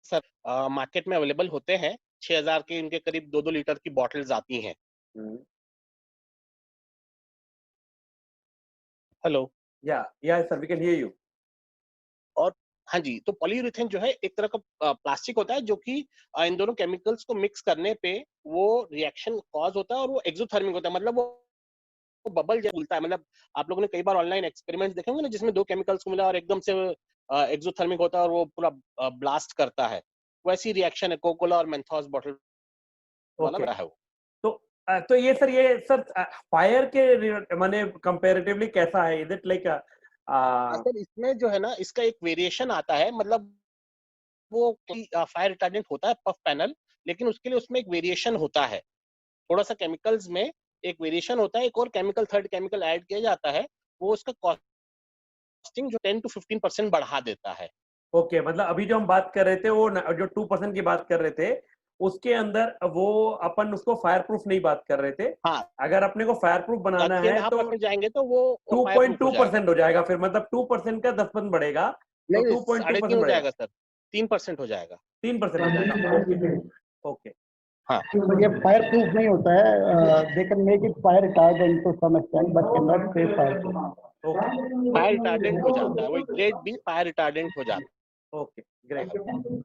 Speaker 5: sir market में available होते हैं। 6000 के इनके करीब 2-2 litre की bottles आती हैं। Hello.
Speaker 3: Yeah, sir. We can hear you.
Speaker 5: और हाँ जी, तो पॉलीयूरेथेन जो है एक तरह का प्लास्टिक होता है जो कि इन दोनों केमिकल्स को मिक्स करने पे वो रिएक्शन कॉज होता है और वो एक्सोथर्मिक होता है, मतलब वो बबल जैसा फूलता है। मतलब आप लोगों ने कई बार ऑनलाइन एक्सपेरिमेंट्स देखे होंगे ना जिसमें दो केमिकल्स को मिला और एकदम से एक्सोथर्मिक होता है और वो पूरा ब्लास्ट करता है। वैसी रिएक्शन है कोकोला और मेंथोस बॉटल वाला बना है वो।
Speaker 3: तो ये सर फायर के माने कंपैरेटिवली कैसा है? इज इट लाइक
Speaker 5: सर इसमें जो है ना इसका एक वेरिएशन आता है, मतलब वो फायर रिटार्डेंट होता है पफ पैनल, लेकिन उसके लिए उसमें एक वेरिएशन होता है, थोड़ा सा केमिकल्स में एक वेरिएशन होता है, एक और केमिकल थर्ड केमिकल ऐड किया जाता है, वो उसका कॉस्टिंग जो 10 to 15% बढ़ा देता है।
Speaker 3: ओके, मतलब अभी जो हम बात कर रहे थे वो जो 2% की बात कर रहे थे उसके अंदर वो अपन उसको फायर प्रूफ नहीं बात कर रहे थे।
Speaker 5: हाँ,
Speaker 3: अगर अपने को फायर प्रूफ बनाना है
Speaker 5: 10.5% जाएंगे तो वो fireproof हो जाएगा।
Speaker 3: 2.2% हो जाएगा, फिर मतलब 2% का 10% बढ़ेगा,
Speaker 5: नहीं
Speaker 3: तो
Speaker 5: नहीं,
Speaker 3: 2.2%
Speaker 5: 3.5 हो
Speaker 3: बढ़ेगा,
Speaker 5: जाएगा सर, 3% हो जाएगा।
Speaker 3: 3% हो जाएगा। ओके,
Speaker 5: हाँ,
Speaker 2: तो ये फायर प्रूफ नहीं होता है, they can make it fire retardant to some extent but can not say fireproof.
Speaker 3: Okay,
Speaker 5: fire retardant हो जाता है, वो ग्रेड बी फायर रिटार्डेंट हो जाता
Speaker 3: okay, great.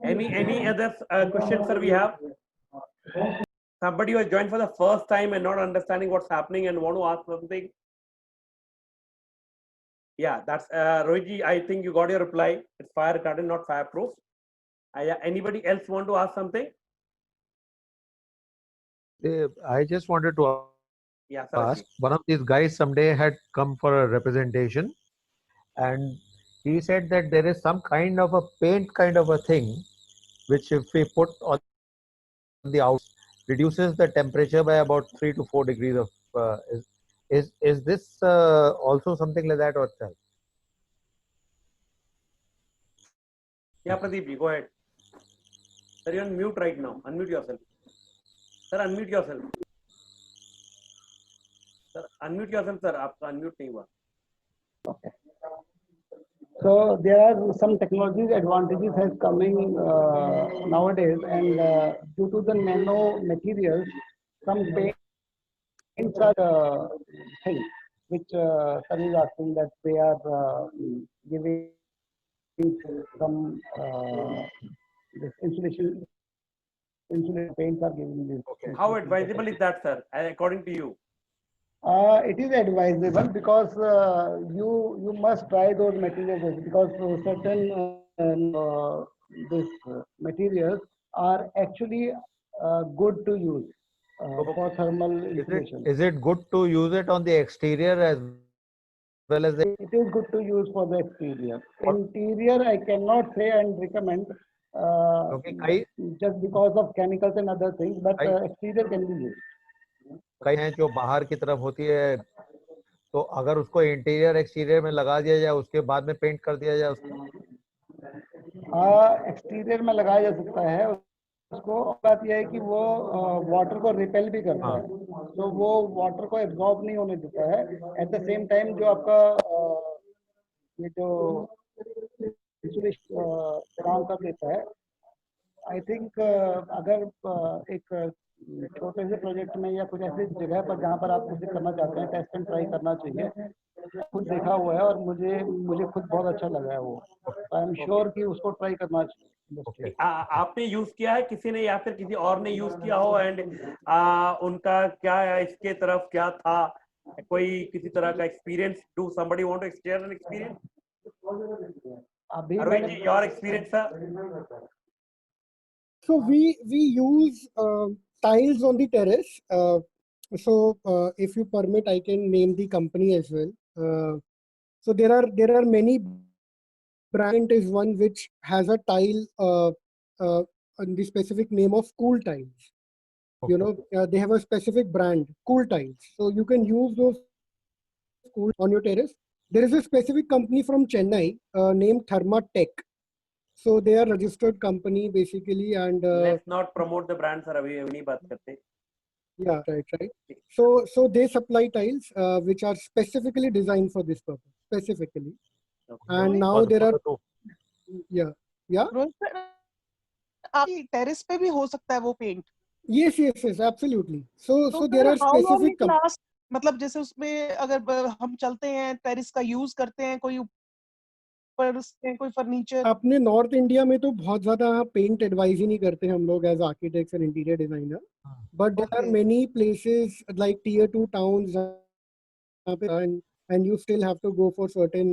Speaker 3: Any other questions, sir, we have? Somebody who has joined for the first time and not understanding what's happening and want to ask something? Yeah, that's Rohit, I think you got your reply. It's fire retardant, not fireproof. Yeah, anybody else want to ask something?
Speaker 10: I just wanted to
Speaker 3: Yeah, sir.
Speaker 10: ask, one of these guys someday had come for a representation, and he said that there is some kind of a paint kind of a thing which if we put on the outside reduces the temperature by about 3 to 4 degrees of is this also something like that or not?
Speaker 3: Yeah, Pradeep ji, go ahead. Sir, you're on mute right now. Unmute yourself. Sir, unmute yourself. Sir, unmute yourself, sir. आपका unmute नहीं हुआ.
Speaker 2: So there are some technologies advantages has coming nowadays, and due to the nano materials, some paints are thing which sir is asking that they are giving some this insulation paints are giving this.
Speaker 3: Okay. How advisable is that, sir? According to you?
Speaker 2: It is advisable because you must try those materials because certain materials are actually good to use for thermal insulation.
Speaker 10: Is it good to use it on the exterior as well as the
Speaker 2: It is good to use for the exterior. Interior, I cannot say and recommend just because of chemicals and other things, but exterior can be used.
Speaker 10: कई हैं जो बाहर की तरफ होती है, तो अगर उसको इंटीरियर एक्सटीरियर में लगा दिया जाए उसके बाद में पेंट कर दिया जाए उसको,
Speaker 2: एक्सटीरियर में लगाया जा सकता है उसको। बात यह है कि वो वाटर को रिपेल भी करता है, तो वो वाटर को एब्जॉर्ब नहीं होने देता है। एट द सेम टाइम जो आपका ये जो इंसुलेशन काम कर देता है, आई थिंक अगर एक छोटे से प्रोजेक्ट में या कुछ ऐसी जगह पर जहाँ पर आप कुछ करना चाहते हैं, टेस्ट एंड ट्राई करना चाहिए। खुद देखा हुआ है और मुझे खुद बहुत अच्छा लगा है वो। आई एम श्योर कि उसको ट्राई करना चाहिए।
Speaker 3: आपने यूज किया है किसी ने या फिर किसी और ने यूज किया हो, एंड उनका क्या इसके तरफ क्या था, कोई किसी तरह का experience? Do somebody want to share an experience? Arvind ji, your experience sir?
Speaker 6: So we use tiles on the terrace. If you permit, I can name the company as well. So there are many. Brand is one which has a tile on the specific name of Cool Tiles. Okay. You know, they have a specific brand, Cool Tiles. So you can use those cool on your terrace. There is a specific company from Chennai named Thermatech. So they are registered company basically, and
Speaker 3: let's not promote the brand, sir. अभी नहीं बात करते.
Speaker 6: Yeah, right. So they supply tiles which are specifically designed for this purpose, specifically. Okay. And now there are yeah.
Speaker 9: आपकी terrace पे भी हो सकता है वो paint?
Speaker 6: Yes, absolutely. So there are specific
Speaker 9: मतलब जैसे उसमें अगर हम चलते हैं, टेरेस का यूज करते हैं, कोई कोई फर्नीचर।
Speaker 6: अपने नॉर्थ इंडिया में तो बहुत ज्यादा पेंट एडवाइज ही नहीं करते हम लोग as architects and interior designer, but there are many places like tier 2 towns and you still have to go for certain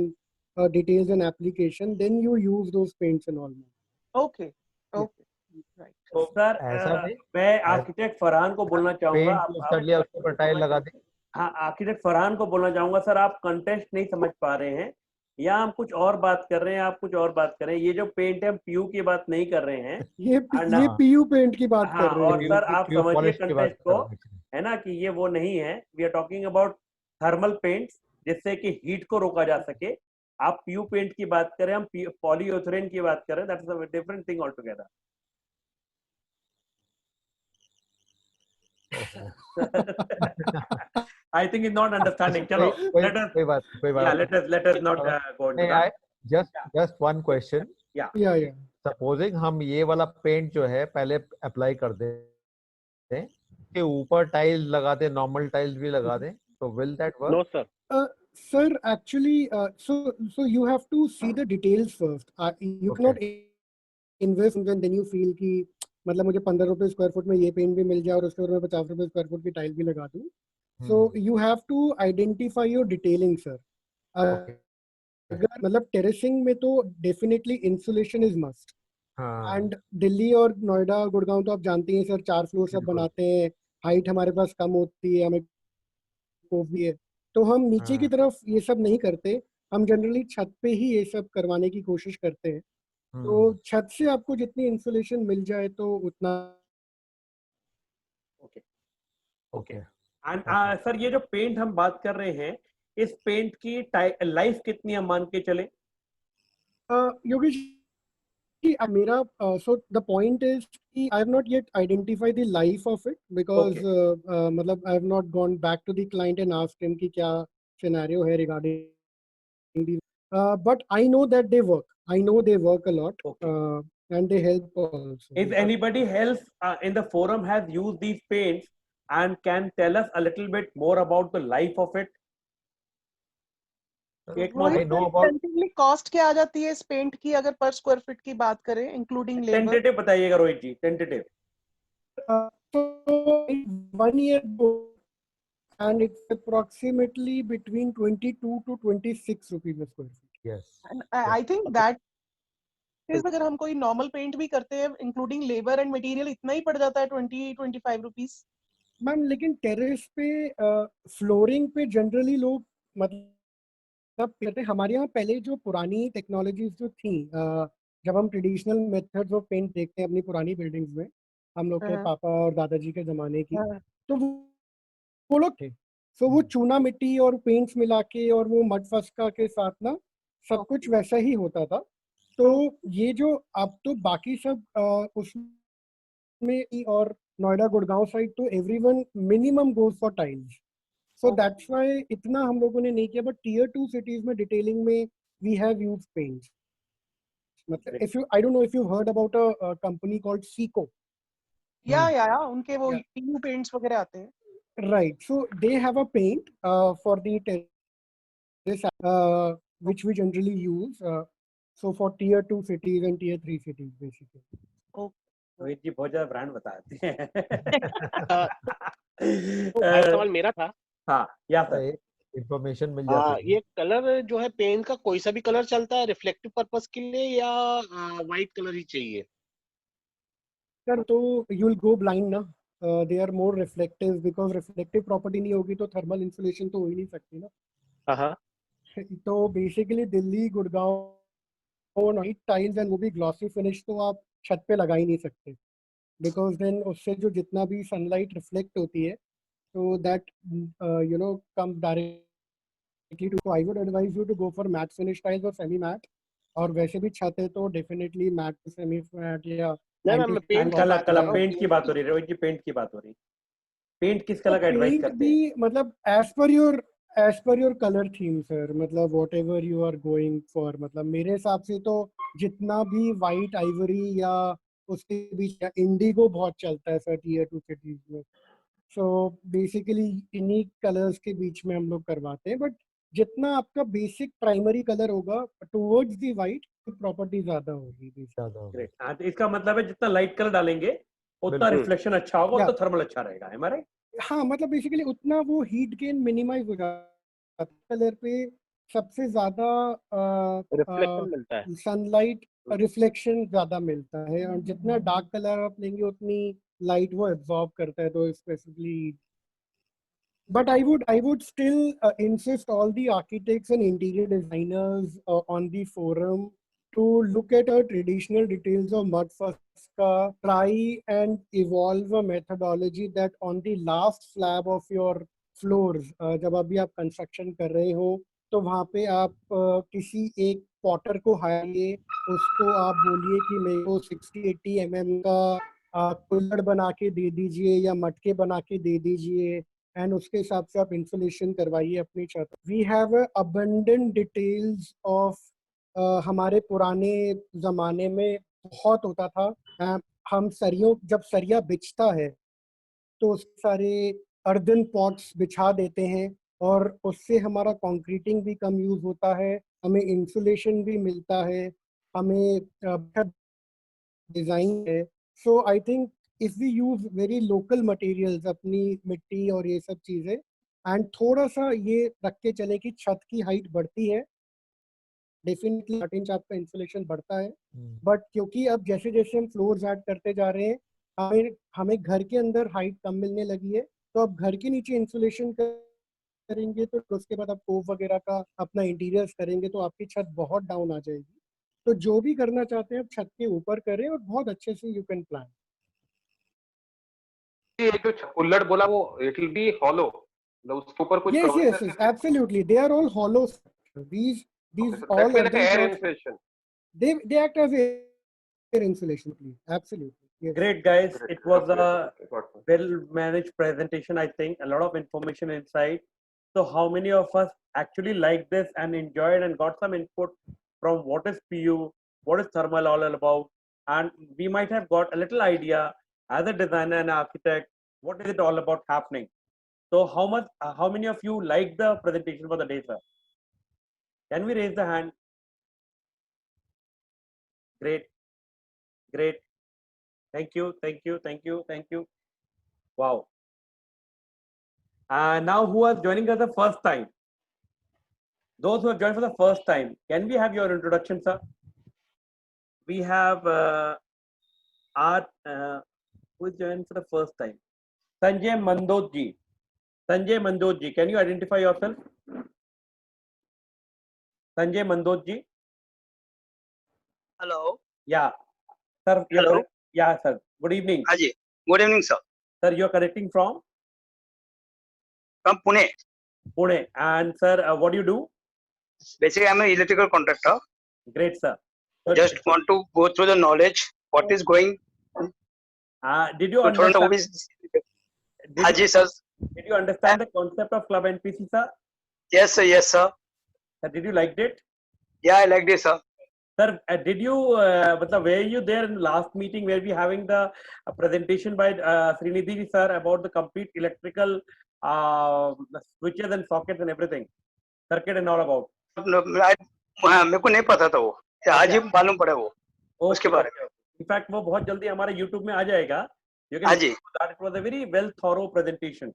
Speaker 6: details and application, then you use those paints and all.
Speaker 9: Okay, right.
Speaker 3: तो sir मैं architect Farhan को बोलना चाहूंगा,
Speaker 10: paint कर लिया उसके ऊपर tile लगा दे।
Speaker 3: हाँ, आर्किटेक्ट फरहान को बोलना चाहूंगा, सर आप कंटेक्स्ट नहीं समझ पा रहे हैं, या हम कुछ और बात कर रहे हैं, आप कुछ और बात कर रहे हैं। ये जो पेंट है हम पीयू की बात नहीं कर रहे हैं,
Speaker 6: ये पीयू पेंट की बात कर रहे हैं।
Speaker 3: और सर आप समझिए कंटेक्स्ट को, है ना, कि ये वो नहीं है। We are talking about thermal paints, जिससे कि हीट को रोका जा सके। आप पीयू पेंट की बात करें, हम पॉलीयूरेथेन की बात करें, that is a different thing all together. I think he's not understanding. Chalo, let us.
Speaker 10: कोई
Speaker 3: Yeah,
Speaker 10: बात
Speaker 3: let us not go into
Speaker 10: नहीं,
Speaker 3: that.
Speaker 10: just one question.
Speaker 3: Yeah.
Speaker 6: Yeah.
Speaker 10: Supposing हम ये वाला पेंट जो है पहले अप्लाई कर दें, के ऊपर टाइल लगा दें, नॉर्मल टाइल्स भी लगा दें, तो will that work?
Speaker 5: No, sir.
Speaker 6: Sir, actually, so you have to see the details first. You cannot invest and then you feel कि मतलब मुझे 15 रुपए स्क्वायर फुट में ये पेंट भी मिल जाए और उसके ऊपर मैं 50 रुपए स्क्वायर फुट की टाइल भी लगा दूं. So you have to identify your detailing, sir. मतलब टेरेसिंग में तो definitely insulation is must. And Delhi और नोएडा गुड़गांव तो आप जानते हैं सर, 4 फ्लोर सब बनाते हैं, हाइट हमारे पास कम होती है, हमें कोफ भी है, तो हम नीचे की तरफ ये सब नहीं करते. हम जनरली छत पे ही ये सब करवाने की कोशिश करते हैं. तो छत से आपको जितनी इंसुलेशन मिल जाए तो उतना.
Speaker 3: ओके. एंड सर ये जो पेंट हम बात कर रहे हैं, इस पेंट की लाइफ कितनी हम मान के चले?
Speaker 6: योगेश मेरा so the point is I have not yet identified the life of it because मतलब I have not gone back to the client and asked him कि क्या scenario है regarding the but I know that they work. I know they work a lot. And they help also.
Speaker 3: If anybody else in the forum has used these paints and can tell us a little bit more about the life of it?
Speaker 9: Cost क्या आ जाती है इस paint की अगर पर square feet की बात करें इंक्लूडिंग लेबर?
Speaker 3: टेंटेटिव बताइएगा रोहित जी, tentative.
Speaker 6: So 1 year and it's approximately between 22 to 26 rupees a square feet.
Speaker 10: Yes.
Speaker 9: And I think that is अगर हम कोई नॉर्मल पेंट भी करते हैं इंक्लूडिंग लेबर एंड मटेरियल इतना ही पड़ जाता है 20-25 रुपीस.
Speaker 6: मैम लेकिन टेरेस पे फ्लोरिंग पे जनरली लोग मतलब कहते हैं, हमारे यहाँ पहले जो पुरानी टेक्नोलॉजीज जो थी, जब हम ट्रेडिशनल मेथड्स ऑफ पेंट देखते हैं अपनी पुरानी बिल्डिंग्स में, हम लोग के पापा और दादाजी के जमाने की, तो वो लोग थे. सो वो चूना मिट्टी और पेंट्स मिला के और वो मड फस्का के साथ ना सब कुछ वैसा ही होता था. तो ये जो अब तो बाकी सब उसमें और नोएडा गुड़गांव साइड तो everyone minimum goes for tiles. So that's why इतना हम लोगों ने नहीं किया, but tier 2 cities में डिटेलिंग में we have used paints. मतलब if you, I don't know if you've heard about a company called Seco.
Speaker 9: या उनके वो PU पेंट्स वगैरह आते हैं.
Speaker 6: Right. So they have a paint for the terrace which we generally use. So for tier 2 cities and tier 3 cities basically.
Speaker 3: Rohit जी बहुत ज्यादा brand बताते हैं.
Speaker 5: सवाल मेरा था.
Speaker 3: हाँ, या सर
Speaker 10: इंफॉर्मेशन मिल जाती है.
Speaker 5: ये कलर जो है पेंट का कोई सा भी कलर चलता है रिफ्लेक्टिव पर्पस के लिए या वाइट कलर ही चाहिए?
Speaker 6: सर तो यू विल गो ब्लाइंड ना. They are more reflective because reflective property नहीं होगी तो थर्मल इंसुलेशन तो हो ही नहीं सकती ना.
Speaker 5: हाँ.
Speaker 6: तो basically Delhi Gurgaon white tiles and वो भी ग्लॉसी फिनिश तो आप छत पे लगा ही नहीं सकते बिकॉज देन उससे जो जितना भी सनलाइट रिफ्लेक्ट होती है so that comes directly to. I would advise you to go for matte finish tiles or semi matte. और वैसे भी छत है तो definitely matte to semi matte या
Speaker 3: पेंट की बात हो रही है. रोहित जी पेंट की बात हो रही है. पेंट किस कलर का एडवाइस करते हैं?
Speaker 6: मतलब as per your color theme sir, मतलब whatever you are going for. मतलब मेरे हिसाब से तो जितना भी white ivory या उसके बीच इंडिगो बहुत चलता है सर tier 2 cities में. सो बेसिकली इन्हीं कलर्स के बीच में हम लोग करवाते हैं. बट जितना आपका बेसिक प्राइमरी कलर होगा टुवर्ड्स द वाइट प्रॉपर्टी ज्यादा होगी.
Speaker 3: तो इसका मतलब है जितना लाइट कलर डालेंगे उतना रिफ्लेक्शन अच्छा होगा, तो थर्मल अच्छा रहेगा. है हमारे?
Speaker 6: हाँ मतलब बेसिकली उतना वो हीट गेन मिनिमाइज हो जाता है. कलर पे सबसे ज्यादा
Speaker 5: रिफ्लेक्शन मिलता है,
Speaker 6: सनलाइट रिफ्लेक्शन ज्यादा मिलता है. और जितना डार्क कलर आप लेंगे उतनी लाइट वो एब्जॉर्ब करता है. तो specifically but I would still insist all the architects and interior designers on the forum to look at our traditional details of mud fusca, try and evolve a methodology that on the last slab of your floors जब अभी आप construction कर रहे हो तो वहाँ पे आप किसी एक पॉटर को हायर, उसको आप बोलिए कि मेरे को 60-80 mm का कुल्हड़ बना के दे दीजिए या मटके बना के दे दीजिए, एंड उसके हिसाब से आप इंसुलेशन करवाइए अपनी छत। We have abundant details of हमारे पुराने जमाने में बहुत होता था। हम सरियों, जब सरिया बिछता है तो सारे अर्दन पॉट्स बिछा देते हैं और उससे हमारा कंक्रीटिंग भी कम यूज होता है, हमें इंसुलेशन भी मिलता है, हमें डिजाइन है। So I think if we use very local materials, अपनी मिट्टी और ये सब चीजें, एंड थोड़ा सा ये रख के चले कि छत की हाइट बढ़ती है, डेफिनेटली 8 इंच आपका इंसुलेशन बढ़ता है। बट क्योंकि अब जैसे जैसे हम फ्लोर्स ऐड करते जा रहे हैं, हमें घर के अंदर हाइट कम मिलने लगी है, तो अब घर के नीचे इंसुलेशन करेंगे तो उसके बाद आप कोव वगैरह का अपना इंटीरियर्स करेंगे तो आपकी छत बहुत डाउन आ जाएगी। तो जो भी करना चाहते हैं आप छत के ऊपर करें और बहुत अच्छे से यू कैन प्लान।
Speaker 8: ये जो कुल्हड़ बोला वो इट विल बी हॉलो, उसके ऊपर कुछ
Speaker 6: Yes, yes, yes, absolutely. They are all hollow. These all
Speaker 8: that
Speaker 6: earthen
Speaker 8: air
Speaker 6: pots,
Speaker 8: insulation.
Speaker 6: they act as air insulation. Absolutely. Yes.
Speaker 3: Great, guys.
Speaker 8: Great.
Speaker 3: It was
Speaker 8: Okay,
Speaker 3: a
Speaker 8: okay, got it.
Speaker 3: well-managed presentation, I think. A lot of information inside. So how many of us actually liked this and enjoyed and got some input from what is PU, what is thermal all about? And we might have got a little idea as a designer and architect, what is it all about happening? So how many of you liked the presentation for the day, sir? Can we raise the hand? Great, great. Thank you, thank you, thank you, thank you. Wow. Now who are joining us the first time? Those who have joined for the first time, can we have your introduction, sir? We have who is joined for the first time? Sanjay Mandot ji. Sanjay Mandot ji, can you identify yourself? Sanjay Mandot ji.
Speaker 11: Hello.
Speaker 3: Yeah, sir.
Speaker 11: Hello.
Speaker 3: Yeah, sir. Good evening.
Speaker 11: Haji. Good evening, sir.
Speaker 3: Sir, you are connecting from?
Speaker 11: From Pune.
Speaker 3: Pune. And sir, what do you do?
Speaker 11: Basically, I'm an electrical contractor.
Speaker 3: Great, sir. So,
Speaker 11: just want to go through the knowledge. What is going?
Speaker 3: Did you understand?
Speaker 11: Haji, sir.
Speaker 3: Did you understand the concept of Club NPC, sir?
Speaker 11: Yes, sir. Yes, sir.
Speaker 3: Sir, did you like it?
Speaker 11: Yeah, I liked it, sir.
Speaker 3: Sir, did you, were you there in the last meeting where we having the presentation by Srinidhi sir about the complete electrical switches and sockets and everything, circuit and all about?
Speaker 11: मेरे को नहीं पता था वो, आज ही मालूम पड़ा वो उसके बारे में.
Speaker 3: In fact, वो बहुत जल्दी हमारे YouTube में आ जाएगा. You can see that it was a very well thorough presentation,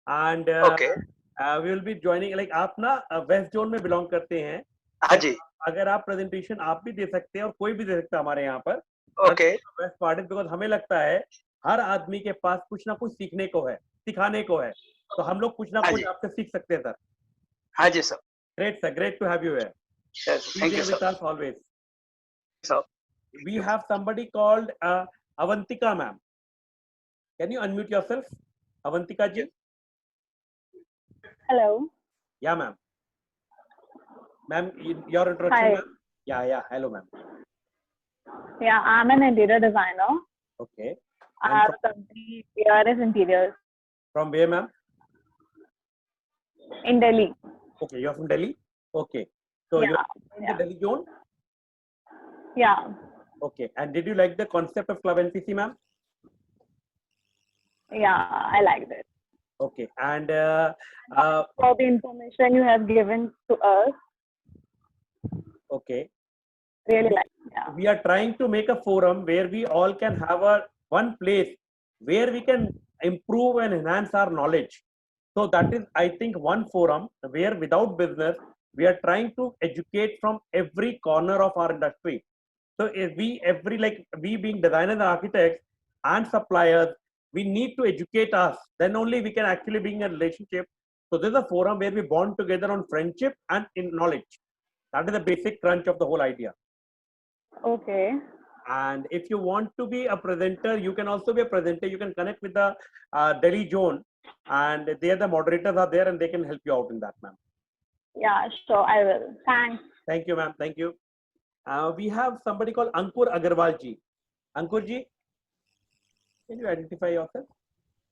Speaker 3: and we will be joining. Like आप ना West Zone में belong करते हैं.
Speaker 11: हाँ जी.
Speaker 3: अगर आप presentation आप भी दे सकते हैं और कोई भी दे सकता है हमारे यहाँ पर. Best part is because हमें लगता है हर आदमी के पास कुछ ना कुछ सीखने को है, सिखाने को है. तो हम लोग कुछ ना कुछ आपसे सीख सकते हैं, सर.
Speaker 11: हाँ जी, sir.
Speaker 3: Great, sir. Great to have you here.
Speaker 11: Yes, thank you,
Speaker 3: with
Speaker 11: sir.
Speaker 3: us always.
Speaker 11: So
Speaker 3: we have somebody called Avantika ma'am. Can you unmute yourself, Avantika ji?
Speaker 12: Hello.
Speaker 3: Yeah, ma'am. Ma'am, your introduction.
Speaker 12: Hi.
Speaker 3: Ma'am? Yeah. Hello, ma'am.
Speaker 12: Yeah, I'm an interior designer.
Speaker 3: Okay.
Speaker 12: I have a company, PRS Interiors.
Speaker 3: From where, ma'am?
Speaker 12: In Delhi.
Speaker 3: Okay, you're from Delhi? Okay. So you're in the Delhi zone?
Speaker 12: Yeah.
Speaker 3: Okay. And did you like the concept of Club NPC, ma'am?
Speaker 12: Yeah, I liked it.
Speaker 3: Okay. And
Speaker 12: for the information you have given to us.
Speaker 3: Okay.
Speaker 12: Really like it. Yeah.
Speaker 3: We are trying to make a forum where we all can have one place where we can improve and enhance our knowledge. So that is, I think, one forum where without business, we are trying to educate from every corner of our industry. So if we being designers and architects and suppliers, we need to educate us. Then only we can actually be in a relationship. So this is a forum where we bond together on friendship and in knowledge. That is the basic crunch of the whole idea.
Speaker 12: Okay.
Speaker 3: And if you want to be a presenter, you can also be a presenter. You can connect with the Delhi zone, and there the moderators are there and they can help you out in that, ma'am.
Speaker 12: Yeah, sure, I will. Thanks.
Speaker 3: Thank you, ma'am. Thank you. We have somebody called Ankur Agarwal ji. Ankur ji? Can you identify yourself?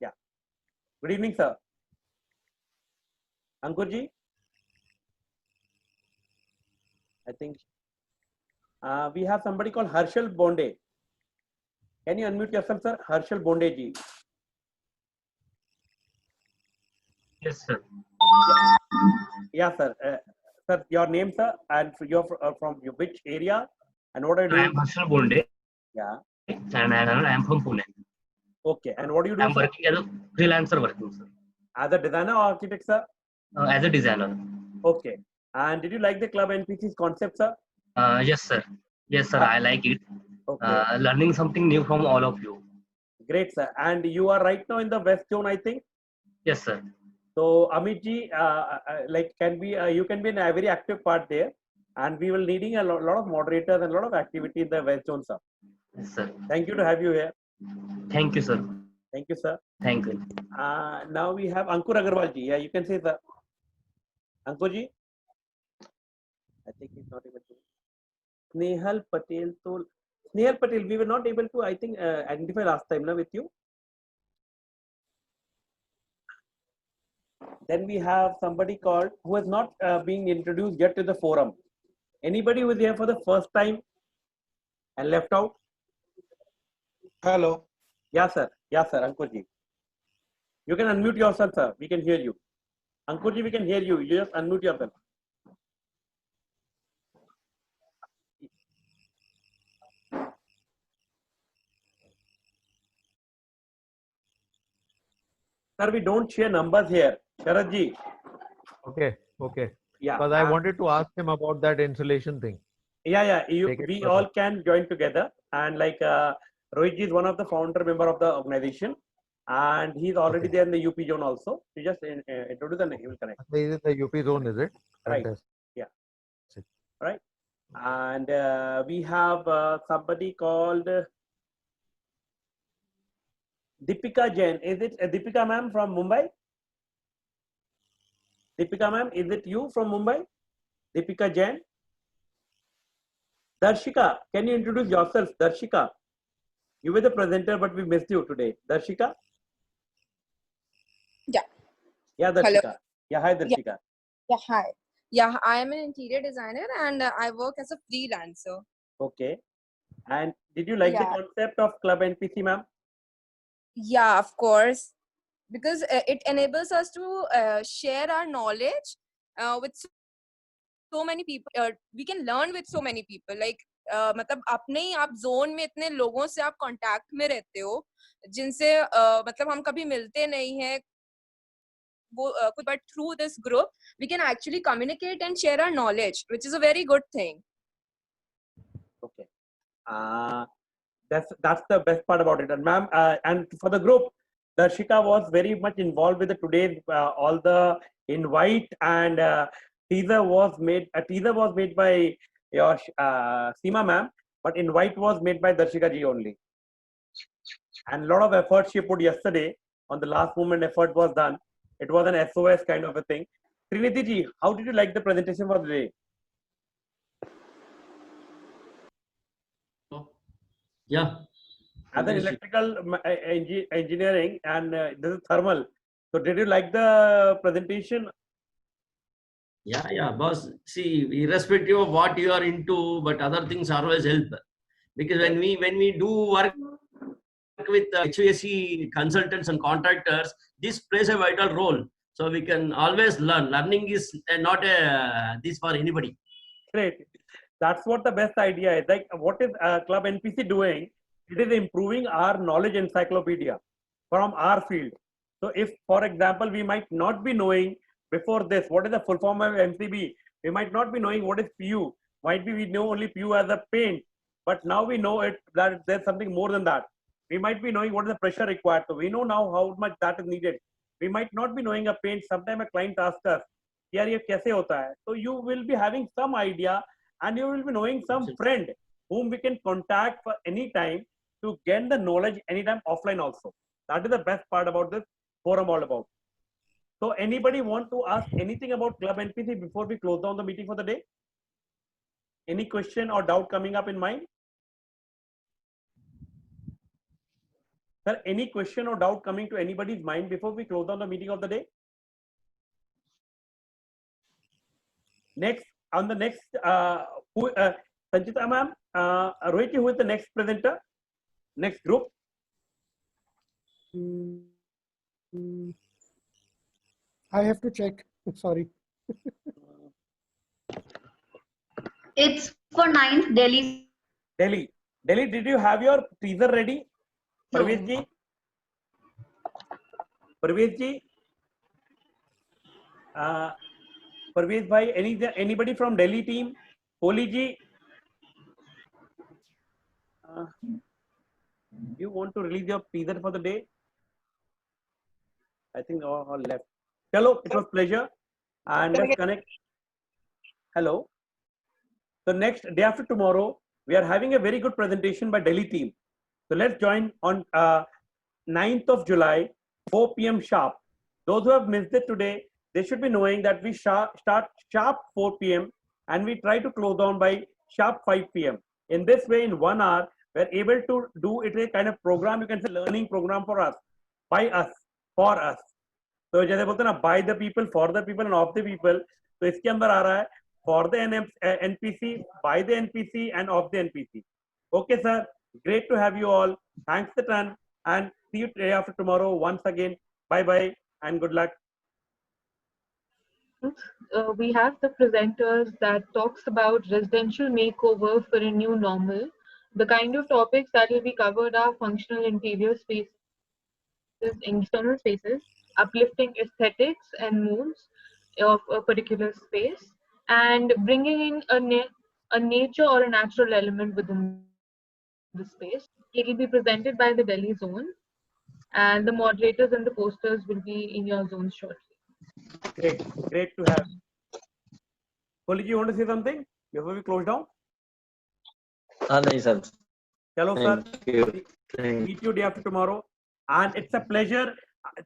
Speaker 3: Yeah. Good evening, sir. Ankurji? I think we have somebody called Harshal Bonde. Can you unmute yourself, sir? Harshal Bonde ji.
Speaker 13: Yes, sir.
Speaker 3: Yeah, sir. Sir, your name, sir, and you're from which area, and what are you
Speaker 13: I
Speaker 3: doing?
Speaker 13: am Harshal Bonde.
Speaker 3: Yeah.
Speaker 13: And I am from Pune.
Speaker 3: Okay. And what do you do,
Speaker 13: I am
Speaker 3: sir?
Speaker 13: working as a freelancer working, sir.
Speaker 3: As a designer or architect, sir?
Speaker 13: As a designer.
Speaker 3: Okay. And did you like the club NPC's concept, sir?
Speaker 13: Yes, sir. Yes, sir. I like it.
Speaker 3: Okay.
Speaker 13: Learning something new from all of you.
Speaker 3: Great, sir. And you are right now in the West Zone, I think.
Speaker 13: Yes, sir.
Speaker 3: So, Amit ji, like, can be you can be in a very active part there, and we will needing a lot of moderators and a lot of activity in the West Zone, sir.
Speaker 13: Yes, sir.
Speaker 3: Thank you to have you here.
Speaker 13: Thank you, sir.
Speaker 3: Thank you, sir.
Speaker 13: Thank you.
Speaker 3: Now we have Ankur Agarwal ji. Yeah, you can say, sir. Ankur ji. I think he's not able to. Snehal Patel. So, Snehal Patel, we were not able to, I think, identify last time na, with you. Then we have somebody called who has not been introduced yet to the forum. Anybody who is here for the first time and left out?
Speaker 14: Hello.
Speaker 3: Yeah, sir. Yeah, sir. Ankur ji. You can unmute yourself, sir. We can hear you. Ankur ji, we can hear you. You just unmute yourself. Sir, we don't share numbers here. Sharad ji.
Speaker 10: Okay, okay.
Speaker 3: Yeah.
Speaker 10: Because I wanted to ask him about that insulation thing.
Speaker 3: Yeah.
Speaker 10: Take it
Speaker 3: We
Speaker 10: further.
Speaker 3: all can join together. And like Rohit ji is one of the founder member of the organization. And he's already there in the UP zone also. You just introduce and he will connect.
Speaker 10: Is it the UP zone, is it?
Speaker 3: Right.
Speaker 10: Fantastic.
Speaker 3: Yeah. Right. And we have somebody called Deepika Jain. Is it Deepika ma'am from Mumbai? Deepika ma'am, is it you from Mumbai? Deepika Jain? Darshika, can you introduce yourself? Darshika, you were the presenter, but we missed you today. Darshika?
Speaker 15: Yeah.
Speaker 3: Yeah, Darshika.
Speaker 15: Hello.
Speaker 3: Yeah, hi, Darshika.
Speaker 15: Yeah, hi. Yeah, I am an interior designer and I work as a freelancer.
Speaker 3: Okay. And did you like the
Speaker 15: Yeah.
Speaker 3: concept of Club NPC, ma'am?
Speaker 15: Yeah, of course. Because it enables us to share our knowledge with so many people. We can learn with so many people. Like, मतलब अपने ही आप zone में इतने लोगों से आप contact में रहते हो जिनसे मतलब हम कभी मिलते नहीं हैं but through this group we can actually communicate and share our knowledge, which is a very good thing.
Speaker 3: Okay. That's the best part about it. And ma'am, and for the group, Darshika was very much involved with the today's all the invite, and teaser was made. A teaser was made by your Seema ma'am, but invite was made by Darshika ji only. And a lot of effort she put yesterday on the last moment effort was done. It was an SOS kind of a thing. Trinity ji, how did you like the presentation for the day?
Speaker 16: Yeah.
Speaker 3: As an electrical engineering and this is thermal. So did you like the presentation?
Speaker 16: Yeah, boss. See, irrespective of what you are into, but other things always help. Because when we do work with HVAC consultants and contractors, this plays a vital role. So we can always learn. Learning is not this for anybody.
Speaker 3: Great. That's what the best idea is. Like, what is Club NPC doing? It is improving our knowledge encyclopedia from our field. So if, for example, we might not be knowing before this, what is the full form of MCB? We might not be knowing what is PU. Might be we know only PU as a paint, but now we know it that there's something more than that. We might be knowing what is the pressure required. So we know now how much that is needed. We might not be knowing a paint. Sometimes a client asks us, "Yaar, ye kaise hota hai?" So you will be having some idea, and you will be knowing some friend whom we can contact for any time to get the knowledge anytime offline also. That is the best part about this forum all about. So anybody want to ask anything about Club NPC before we close down the meeting for the day? Any question or doubt coming up in mind? Sir, any question or doubt coming to anybody's mind before we close down the meeting of the day? Next, on the next, Sanchita ma'am, Rohit, who is the next presenter? Next group?
Speaker 6: I have to check. Sorry.
Speaker 1: It's for 9th Delhi.
Speaker 3: Delhi, did you have your teaser ready? Parvez ji? Parvez ji? Parvez bhai, anybody from Delhi team? Kohli ji? You want to release your teaser for the day? I think all left. Hello, it was pleasure. And let's connect. Hello. So next day after tomorrow, we are having a very good presentation by Delhi team. So let's join on 9th of July, 4 p.m. sharp. Those who have missed it today, they should be knowing that we start sharp 4 p.m. and we try to close down by sharp 5 p.m. In this way, in 1 hour, we're able to do it a kind of program, you can say learning program for us, by us, for us. So जैसे बोलते हैं ना, by the people, for the people and of the people. तो इसके अंदर आ रहा है for the NPC, by the NPC and of the NPC. Okay, sir. Great to have you all. Thanks a ton and see you day after tomorrow once again. Bye bye and good luck.
Speaker 14: We have the presenters that talks about residential makeover for a new normal. The kind of topics that will be covered are functional interior spaces, external spaces, uplifting aesthetics and moods of a particular space, and bringing in a nature or a natural element within the space. It will be presented by the Delhi zone, and the moderators and the posters will be in your zones shortly.
Speaker 3: Great to have. Kohli, you want to say something before we close down?
Speaker 17: नहीं sir.
Speaker 3: Hello sir.
Speaker 17: Thank you.
Speaker 3: Meet you day after tomorrow. And it's a pleasure.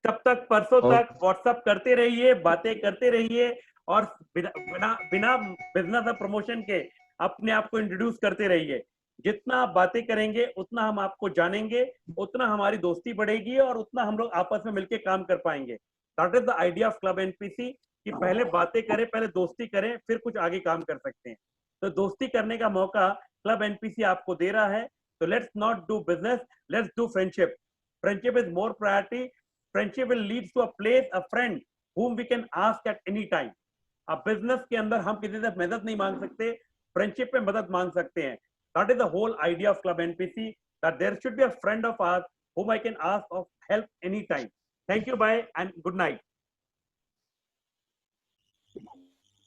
Speaker 3: तब तक परसों तक WhatsApp करते रहिए, बातें करते रहिए और बिना बिजनेस और प्रमोशन के अपने आप को इंट्रोड्यूस करते रहिए. जितना आप बातें करेंगे उतना हम आपको जानेंगे, उतना हमारी दोस्ती बढ़ेगी और उतना हम लोग आपस में मिलकर काम कर पाएंगे. That is the idea of club NPC कि पहले बातें करें, पहले दोस्ती करें, फिर कुछ आगे काम कर सकते हैं. तो दोस्ती करने का मौका क्लब एनपीसी आपको दे रहा है. तो let's not do business, let's do friendship. Friendship is more priority. Friendship will lead to a place, a friend whom we can ask at any time. अब business के अंदर हम किसी से मदद नहीं मांग सकते, friendship पे मदद मांग सकते हैं. That is the whole idea of Club NPC, that there should be a friend of ours whom I can ask of help anytime. Thank you, bye and good night.